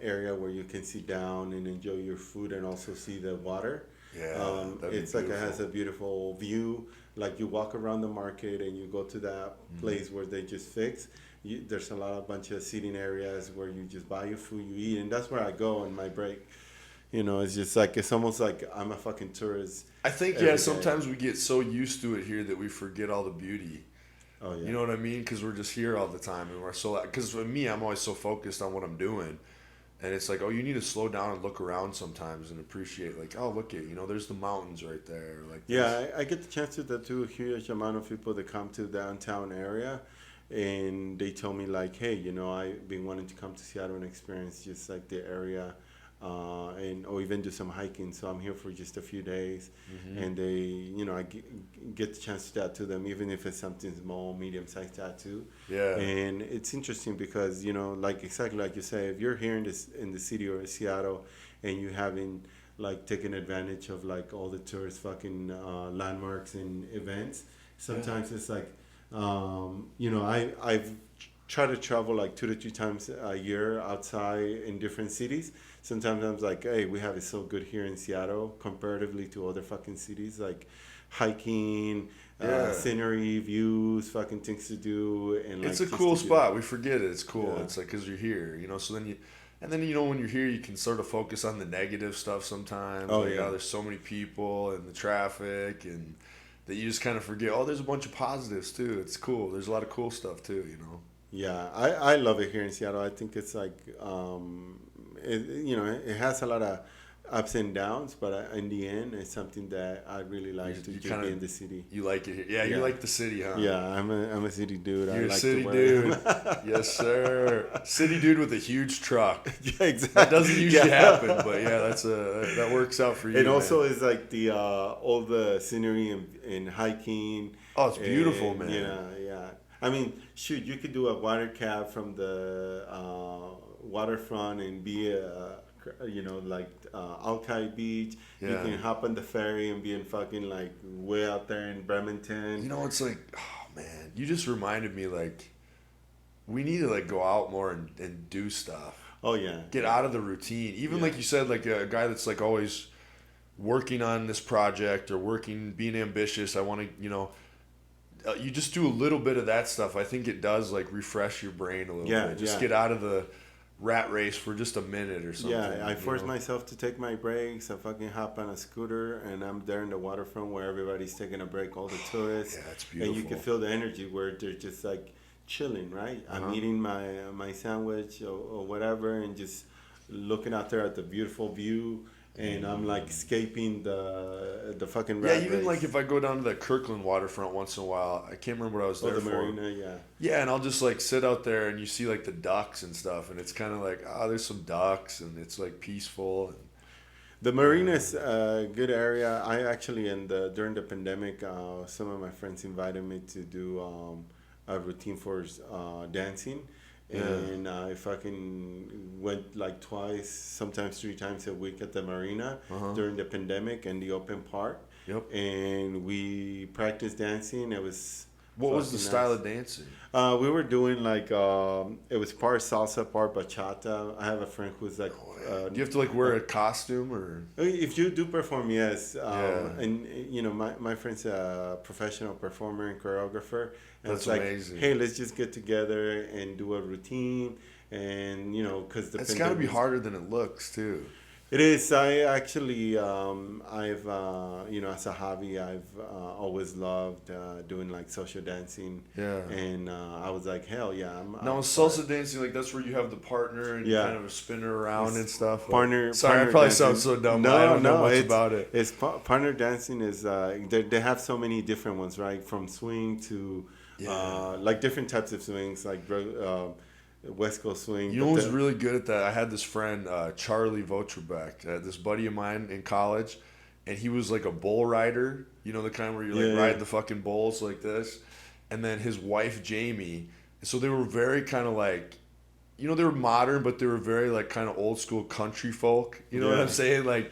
area where you can sit down and enjoy your food and also see the water. It's like it has a beautiful view. Like you walk around the market and you go to that place where they just fix. There's a bunch of seating areas where you just buy your food, you eat, and that's where I go on my break. You know, it's just like, it's almost like I'm a fucking tourist. I think, sometimes we get so used to it here that we forget all the beauty. Oh, yeah. You know what I mean? Because we're just here all the time, and we're so. Because for me, I'm always so focused on what I'm doing, and it's like, oh, you need to slow down and look around sometimes and appreciate, like, oh, look at, there's the mountains right there. Like, Yeah, I get the chance to talk to a huge amount of people that come to downtown area, and they tell me like, hey, I've been wanting to come to Seattle and experience just like the area, and or even do some hiking. So I'm here for just a few days, and I get the chance to tattoo them, even if it's something small, medium-sized tattoo. Yeah. And it's interesting because like exactly like you say, if you're here in the city or Seattle, and you haven't like taking advantage of like all the tourist fucking landmarks and events. Sometimes it's like, I've tried to travel like 2 to 3 times a year outside in different cities. Sometimes I'm like, hey, we have it so good here in Seattle comparatively to other fucking cities, like hiking, scenery, views, fucking things to do, and like it's a cool spot. We forget it. It's cool. Yeah. It's like because you're here, So then when you're here, you can sort of focus on the negative stuff sometimes. Oh, like, yeah. There's so many people and the traffic, and that you just kind of forget. Oh, there's a bunch of positives too. It's cool. There's a lot of cool stuff too. Yeah, I love it here in Seattle. I think it's like, it has a lot of ups and downs, but in the end, it's something that I really like to be in the city. You like it here. Yeah, you like the city, huh? Yeah, I'm a city dude. You're I like a city to wear dude. Yes, sir. City dude with a huge truck. Yeah, exactly. That doesn't usually happen, but yeah, that works out for you. And also, it's like the all the scenery and hiking. Oh, it's beautiful, man. Yeah. I mean, shoot, you could do a water cab from the waterfront and be Alki Beach. Yeah. You can hop on the ferry and be in fucking like way out there in Bremerton. It's like, oh man, you just reminded me like we need to like go out more and do stuff. Oh yeah. Get out of the routine. Even like you said, like a guy that's like always working on this project or being ambitious. I want to, you just do a little bit of that stuff. I think it does like refresh your brain a little bit. Just get out of the rat race for just a minute or something. Yeah, I force myself to take my breaks. I fucking hop on a scooter and I'm there in the waterfront where everybody's taking a break, all the tourists. Yeah, it's beautiful. And you can feel the energy where they're just like chilling, right? I'm eating my sandwich or whatever and just looking out there at the beautiful view. And I'm like escaping the fucking rat race. Even like if I go down to the Kirkland waterfront once in a while, I can't remember what I was there the for. marina, yeah. Yeah, and I'll just like sit out there and you see like the ducks and stuff, and it's kind of like, there's some ducks and it's like peaceful. And, the marina is a good area. I actually during the pandemic, some of my friends invited me to do a routine for dancing. And I fucking went like twice, sometimes 3 times a week at the marina during the pandemic and the open park. Yep. And we practiced dancing. It was what was the style of dancing? We were doing like it was part salsa, part bachata. I have a friend who's like. Do you have to like wear a costume or? If you do perform, yes. And my friend's a professional performer and choreographer. And That's it's like, amazing. Hey, let's just get together and do a routine, and because it's got to be harder than it looks too. It is. I actually, I've, as a hobby, I've always loved doing like social dancing. Yeah. And I was like, hell yeah. Now, salsa dancing, like that's where you have the partner and you kind of spin her around and stuff. Partner. Sorry, I probably sound so dumb. I don't know much about it. It's partner dancing is they have so many different ones, right? From swing to like different types of swings, like. West Coast swing. You know who's really good at that? I had this friend, Charlie Votrebeck, this buddy of mine in college, and he was like a bull rider. You know, the kind where you like ride the fucking bulls like this. And then his wife, Jamie. So they were very kind of like, they were modern, but they were very like kind of old school country folk. You know what I'm saying? Like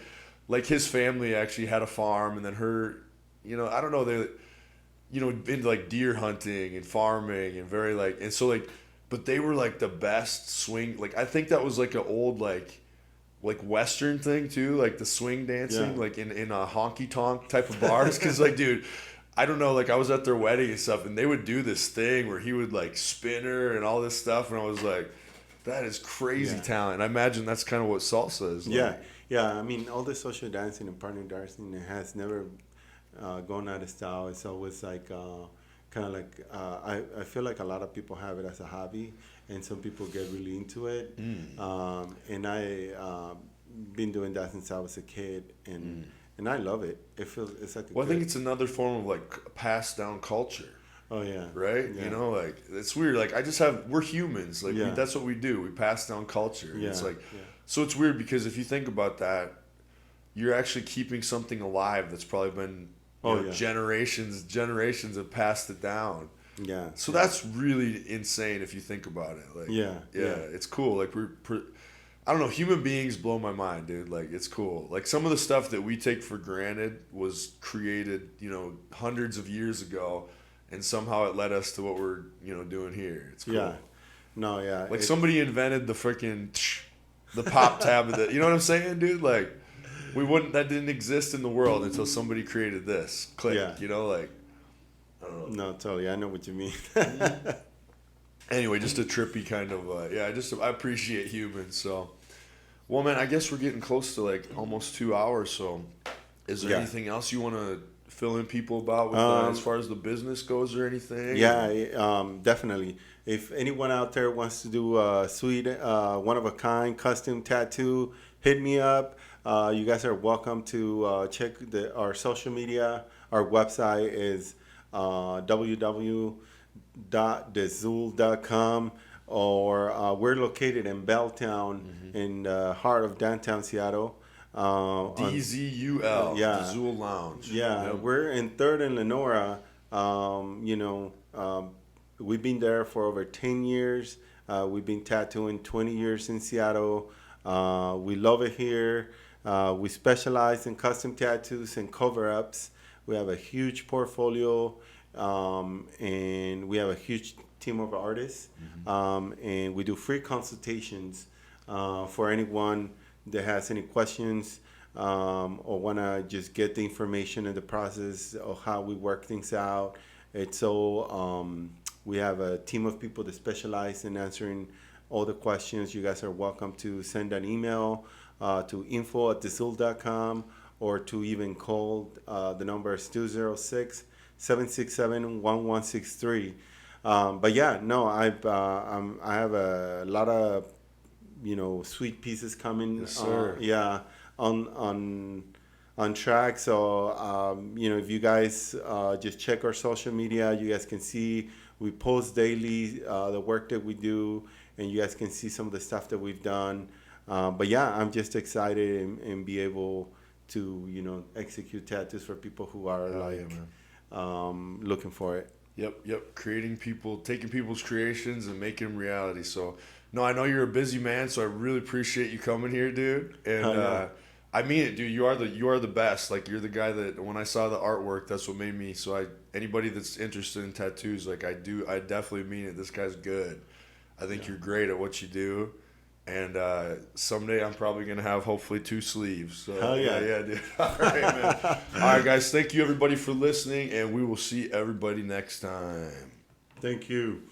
his family actually had a farm, and then her, I don't know, they, into like deer hunting and farming and very like, and so like, but they were like the best swing. Like I think that was like an old like Western thing too, like the swing dancing, like in a honky tonk type of bars. Because like, dude, I don't know, like I was at their wedding and stuff, and they would do this thing where he would like spin her and all this stuff, and I was like, that is crazy talent. And I imagine that's kind of what salsa is. Like. Yeah. I mean, all the social dancing and partner dancing, it has never gone out of style. It's always like. kind of like I feel like a lot of people have it as a hobby, and some people get really into it. And I been doing that since I was a kid, and I love it. It's like Well, I think it's another form of like passed down culture. oh yeah, Right? yeah. You know, like it's weird. Like we're humans. Like Yeah. that's what we do. We pass down culture. Yeah, It's like yeah. so it's weird because if you think about that, you're actually keeping something alive that's probably been generations have passed it down. Yeah. So that's really insane if you think about it. Like Yeah. it's cool. Like I don't know, human beings blow my mind, dude. Like it's cool. Like some of the stuff that we take for granted was created, hundreds of years ago, and somehow it led us to what we're, doing here. It's cool. Yeah. No, yeah. Like somebody invented the pop tab of the, you know what I'm saying, dude? Like that didn't exist in the world until somebody created this. Click, Yeah. I don't know. No, totally. I know what you mean. Anyway, just a trippy kind of, I appreciate humans. So, well, man, I guess we're getting close to like almost 2 hours. So, is there anything else you want to fill in people about with, as far as the business goes or anything? Yeah, definitely. If anyone out there wants to do a sweet, one of a kind custom tattoo, hit me up. You guys are welcome to check our social media. Our website is www.dzul.com, or we're located in Belltown, in the heart of downtown Seattle. DZUL, yeah. Dzul Lounge. Yeah, Yep. we're in 3rd and Lenora. We've been there for over 10 years. We've been tattooing 20 years in Seattle. We love it here. We specialize in custom tattoos and cover-ups. We have a huge portfolio, and we have a huge team of artists. And we do free consultations for anyone that has any questions, or want to just get the information in the process of how we work things out. We have a team of people that specialize in answering all the questions. You guys are welcome to send an email to info@dzul.com, or to even call. The number is 206-767-1163. But yeah, no, I have a lot of sweet pieces coming. Yes, sir. On track. So if you guys just check our social media, you guys can see we post daily the work that we do, and you guys can see some of the stuff that we've done. But yeah, I'm just excited and be able to execute tattoos for people who are looking for it. Yep. Taking people's creations and making them reality. So, no, I know you're a busy man, so I really appreciate you coming here, dude. And I mean it, dude. You are the best. Like, you're the guy that when I saw the artwork, that's what made me. So anybody that's interested in tattoos, like I definitely mean it. This guy's good. I think you're great at what you do. And someday I'm probably going to have hopefully 2 sleeves. So, hell yeah. Yeah, dude. All right, man. All right, guys. Thank you, everybody, for listening. And we will see everybody next time. Thank you.